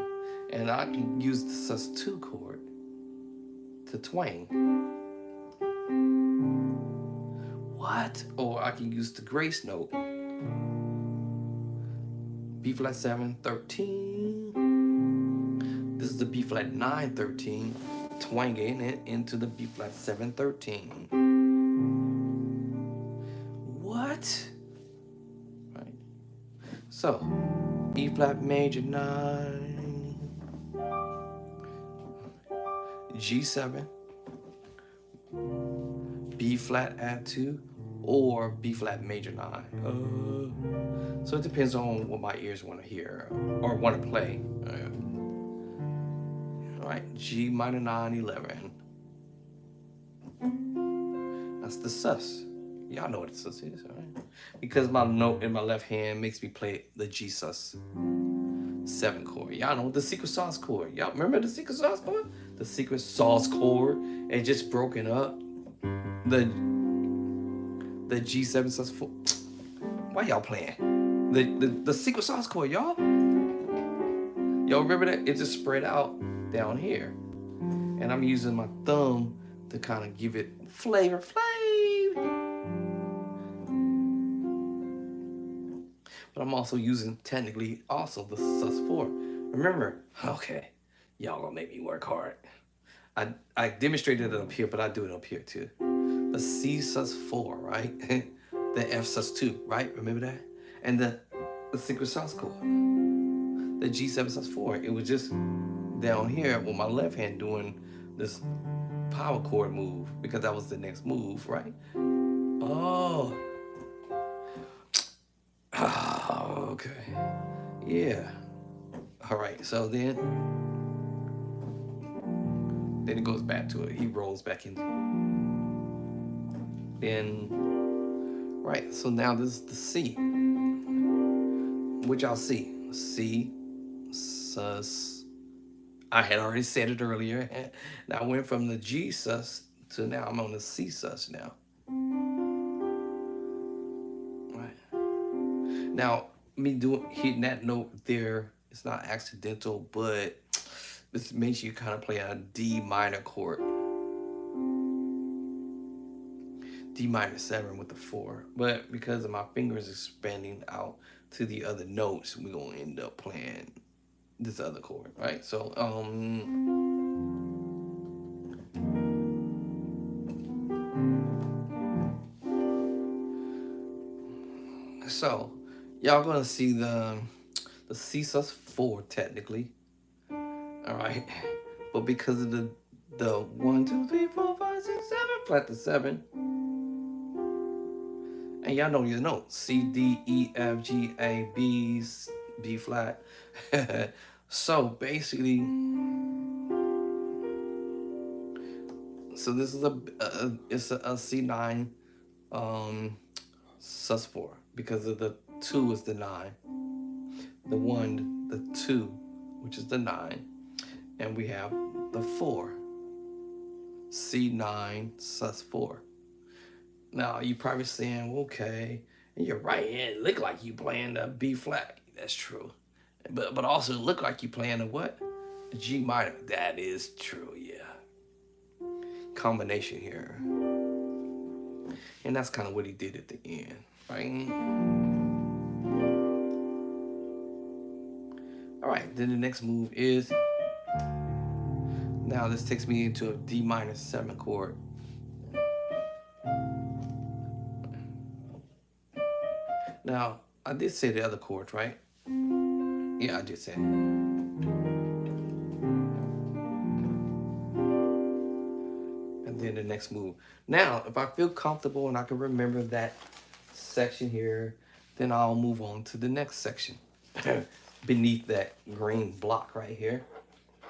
And I can use the sus2 chord to twang. What? What? Or I can use the grace note. B flat 7, 13. This is the B flat 9, 13. Twanging it into the B flat 7, 13. What? Right. So, E flat major 9, G7, B flat add 2, or B flat major 9. So it depends on what my ears want to hear or want to play. All right, G minor 9, 11. That's the sus. Y'all know what the sus is, all right? Because my note in my left hand makes me play the G sus 7 chord. Y'all know the secret sauce chord. Y'all remember the secret sauce chord? The secret sauce chord. It just broken up. The G7 sus 4. Why y'all playing? The secret sauce chord, y'all. Y'all remember that? It just spread out down here. And I'm using my thumb to kind of give it flavor. But I'm also using technically also the sus4. Remember, okay, y'all gonna make me work hard. I demonstrated it up here, but I do it up here too. The C sus4, right? The F sus2, right? Remember that? And the secret sus chord. The G7 sus4. It was just down here with my left hand doing this power chord move because that was the next move, right? Oh. Oh, okay. Yeah. All right. So then it goes back to it. He rolls back in. Then, right. So now this is the C. What y'all see? C, sus. I had already said it earlier. And I went from the G sus to now I'm on the C sus now. Right. Now, me hitting that note there, it's not accidental, but this makes you kind of play a D minor chord. D minor 7 with the 4. But because of my fingers expanding out to the other notes, we're going to end up playing this other chord, right? So, y'all gonna see the C sus 4 technically, all right, but because of the 1 2 3 4 5 6 7 flat to 7, and y'all know your notes: C D E F G A B B flat. So basically, so this is it's a C9 sus 4 because of the 2 is the 9, the 1, the 2, which is the 9, and we have the 4, C9 sus 4. Now you probably saying, okay, and you're right, it look like you playing the B flat. That's true, but also look like you playing the what? G minor. That is true, yeah. Combination here, and that's kind of what he did at the end, right? All right, then the next move is, now this takes me into a D minor 7 chord. Now, I did say the other chords, right? Yeah, I did say it. And then the next move. Now, if I feel comfortable and I can remember that section here, then I'll move on to the next section beneath that green block right here.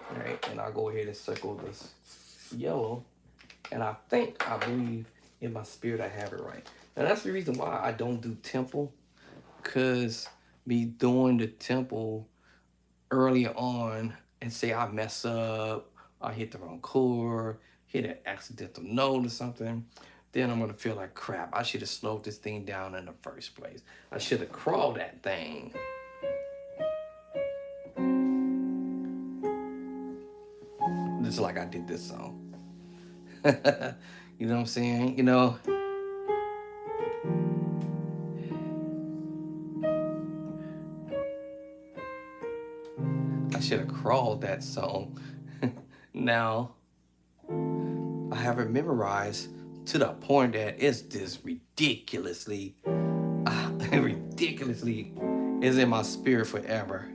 All right, and I'll go ahead and circle this yellow. And I believe in my spirit I have it right. And that's the reason why I don't do tempo, because me doing the tempo early on and say I mess up, I hit the wrong chord, hit an accidental note or something, then I'm gonna feel like crap. I should have slowed this thing down in the first place. I should have crawled that thing. Just like I did this song. You know what I'm saying? You know, should have crawled that song. Now I have it memorized to the point that it's just ridiculously, ridiculously is in my spirit forever.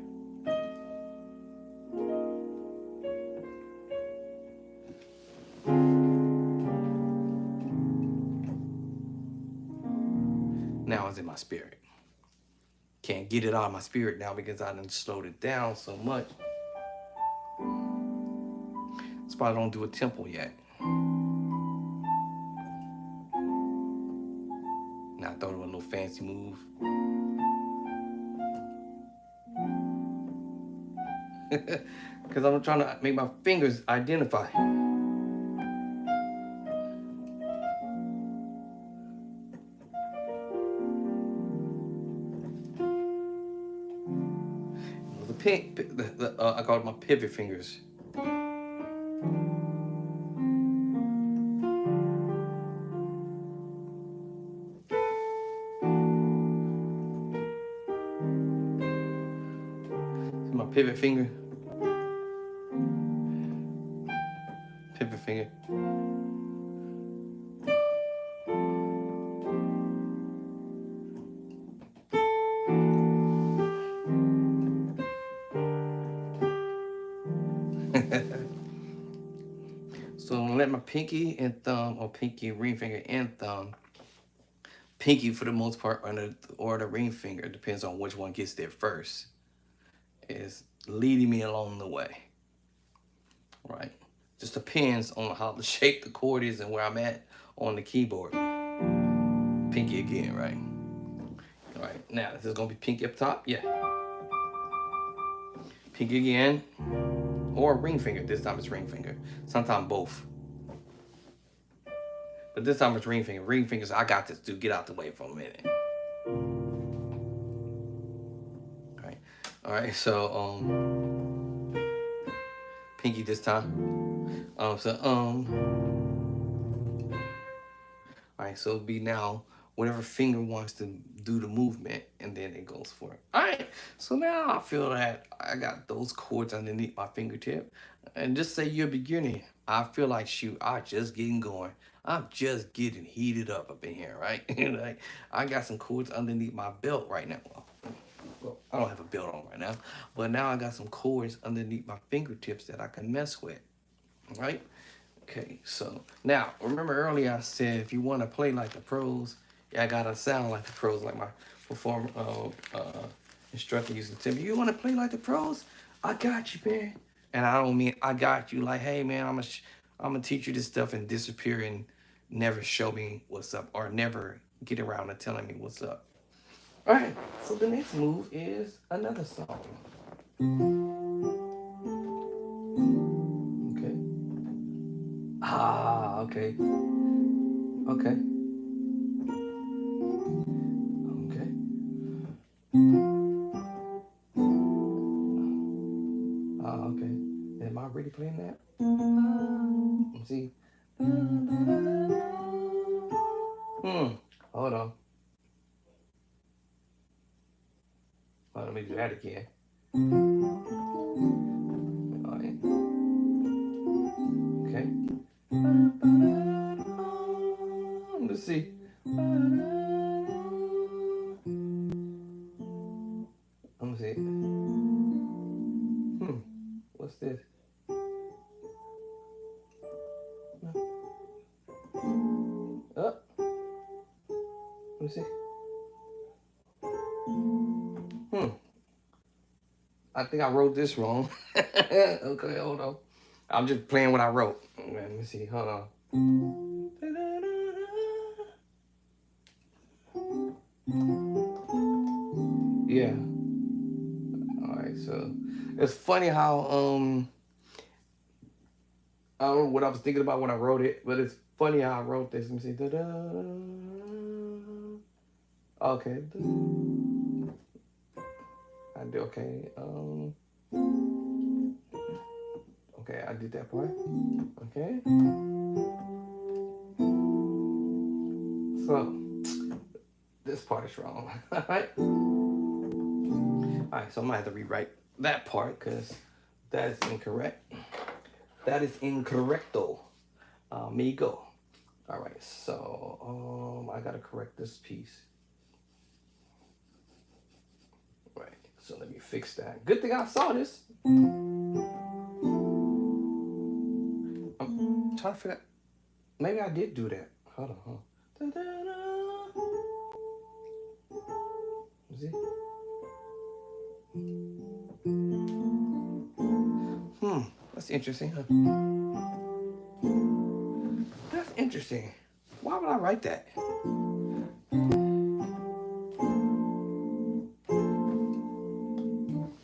Now it's in my spirit. Can't get it out of my spirit now because I done slowed it down so much. That's why I don't do a tempo yet. Now I thought it was a little fancy move. Because I'm trying to make my fingers identify. I call it my pivot fingers. My pivot finger. Pivot finger. So let my pinky and thumb, or pinky, ring finger, and thumb. Pinky for the most part, or the ring finger, depends on which one gets there first, is leading me along the way. Right? Just depends on how the shape the chord is and where I'm at on the keyboard. Pinky again, right? All right, now this is gonna be pinky up top, yeah. Pinky again, or ring finger. This time it's ring finger. Sometimes both. But this time it's ring finger. Ring fingers, I got this, dude. Get out the way for a minute. All right, so pinky this time. All right, so it'll be now whatever finger wants to do the movement, and then it goes for it. All right, so now I feel that I got those chords underneath my fingertip, and just say you're a beginner. I feel like, shoot, I'm just getting going. I'm just getting heated up in here, right? Like, I got some chords underneath my belt right now. Well, I don't have a belt on right now, but now I got some chords underneath my fingertips that I can mess with, right? Okay, so now remember earlier I said if you want to play like the pros, I gotta sound like the pros, like my performer instructor used to tell me. You want to play like the pros? I got you, man. And I don't mean I got you like, hey man, I'm gonna teach you this stuff and disappear and never show me what's up, or never get around to telling me what's up. All right, so the next move is another song. Okay. Ah, okay. Okay. Okay. Ah, okay. Am I really playing that? Let's see. Hold on. Let me do that again. All right. Okay. Let's see. Let me see. What's this? Up. Let me see. I think I wrote this wrong. Okay, hold on. I'm just playing what I wrote. Let me see. Hold on. Yeah. All right. So it's funny how I don't know what I was thinking about when I wrote it, but it's funny how I wrote this. Let me see. Da-da. Okay. I do okay. Okay, I did that part. Okay. So this part is wrong. All right. All right. So I'm gonna have to rewrite that part because That is incorrect. That is incorrecto, amigo. All right, so I gotta correct this piece. Right, so let me fix that. Good thing I saw this. I'm trying to figure out. Maybe I did do that. Hold on, hold on. Da-da-da. Is it? That's interesting, huh? That's interesting. Why would I write that?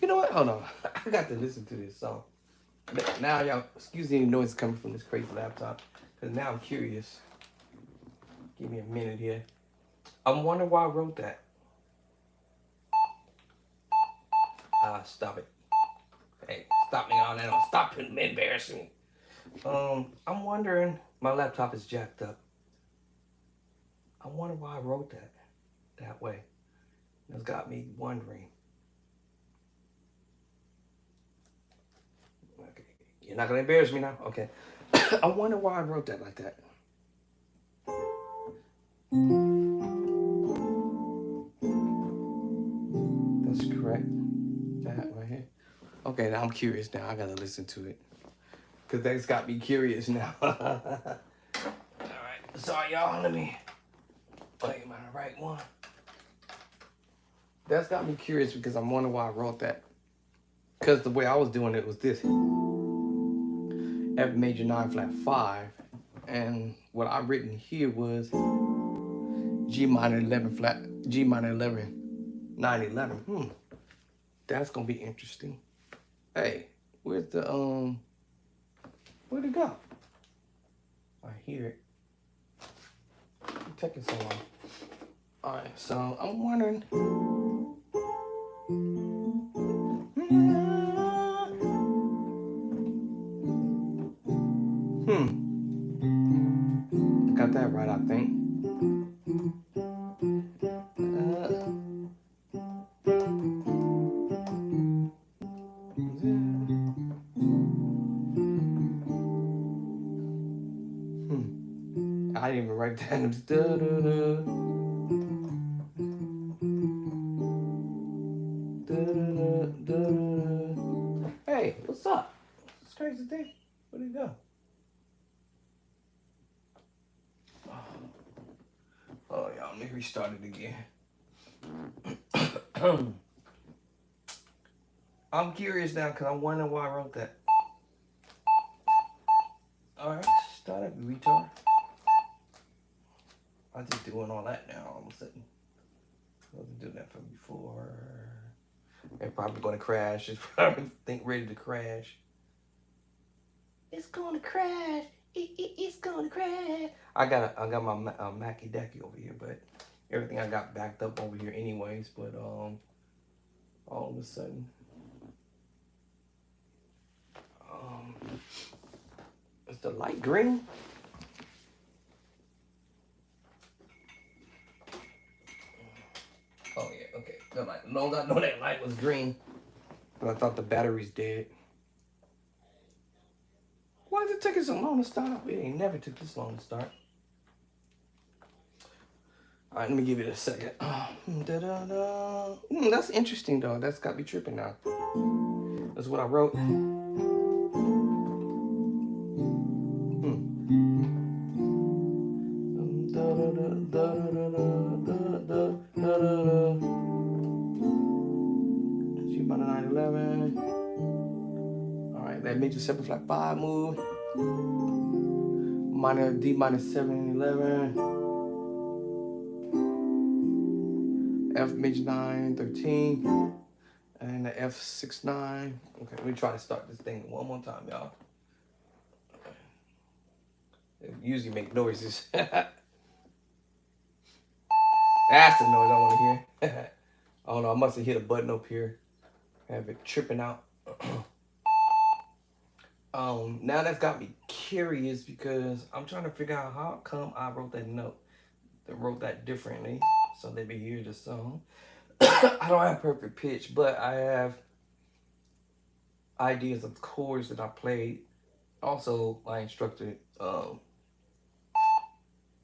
You know what? Hold on. I got to listen to this song. Now, y'all, excuse any noise coming from this crazy laptop, because now I'm curious. Give me a minute here. I'm wondering why I wrote that. Stop it. Hey, stop me on that. Stop embarrassing me. I'm wondering, my laptop is jacked up. I wonder why I wrote that way. It's got me wondering. Okay, you're not gonna embarrass me now? Okay. I wonder why I wrote that like that. That's correct. That right here. Okay, now I'm curious now. I gotta listen to it. Because that's got me curious now. Alright. Sorry, y'all. Let me. Wait, am I the right one? That's got me curious because I'm wondering why I wrote that. Because the way I was doing it was this: F major 9 flat 5. And what I written here was G minor 11 flat, G minor 11, 9 11. That's going to be interesting. Hey, where's the, where'd it go? I hear it. It's taking so long. All right, so I'm wondering. Got that right, I think. I didn't even write that. Hey, what's up? This crazy thing. Where'd it go? Oh, y'all, let me restart it again. I'm curious now because I'm wondering why I wrote that. Alright, start up, retard. I'm just doing all that now all of a sudden. I wasn't doing that from before. It's probably going to crash. It's probably ready to crash. It's going to crash. It's going to crash. I got my Mackie Dacky over here, but everything I got backed up over here anyways. But all of a sudden, is the light green? Oh yeah, okay. The light. No, I know that light was green, but I thought the battery's dead. Why is it taking so long to start? It ain't never took this long to start. All right, let me give it a second. That's interesting though. That's got me tripping now. That's what I wrote. G minor 9 11. All right, that major 7 flat 5 move. Minor D minor 7 11. F major 9 13. And the F 6 9. Okay, let me try to start this thing one more time, y'all. It usually make noises. That's the noise I want to hear. I don't know, I must have hit a button up here. Have it tripping out. Now that's got me curious because I'm trying to figure out how come I wrote that note. That wrote that differently. So they be hear the song. I don't have perfect pitch, but I ideas of chords that I played. Also, my instructor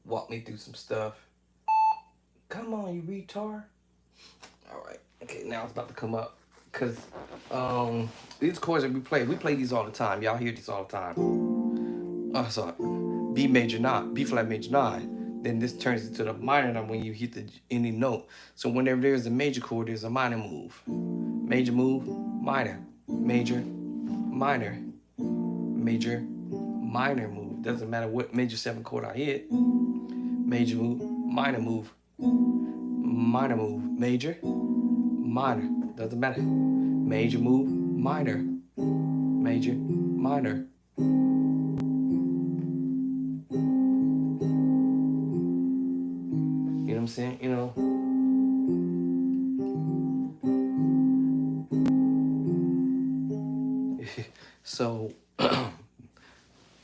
walked me through some stuff. Come on, you retard. All right. Okay, now it's about to come up. Because these chords that we play these all the time. Y'all hear these all the time. Oh, sorry. B major 9, B flat major 9. Then this turns into the minor 9 when you hit any note. So whenever there's a major chord, there's a minor move. Major move, minor. Major, minor. Major, minor move. Doesn't matter what major 7 chord I hit. Major move, minor move. Minor move, major, minor. Doesn't matter. Major move, minor. Major, minor. You know what I'm saying? You know. So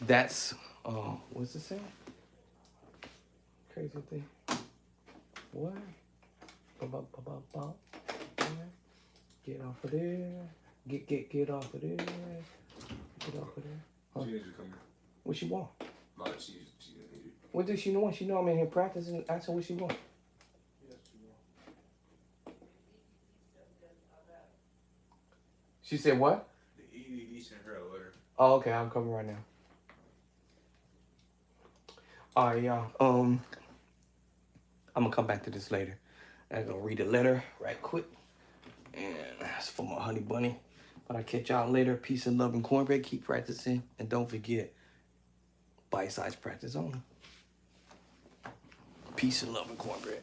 that's what's it say? Crazy thing. What? Get off of there. Get off of there. Get off of there. Huh? She needs to come here. What she want? No, she What does she want? She know I'm in here practicing. Ask her what she want. She said what? the EDD sent her a letter. Oh, okay. I'm coming right now. All right, y'all. I'm gonna come back to this later. I'm gonna read the letter right quick, and it's for my honey bunny. But I'll catch y'all later. Peace and love and cornbread. Keep practicing, and don't forget, bite-sized practice only. Peace and love and cornbread.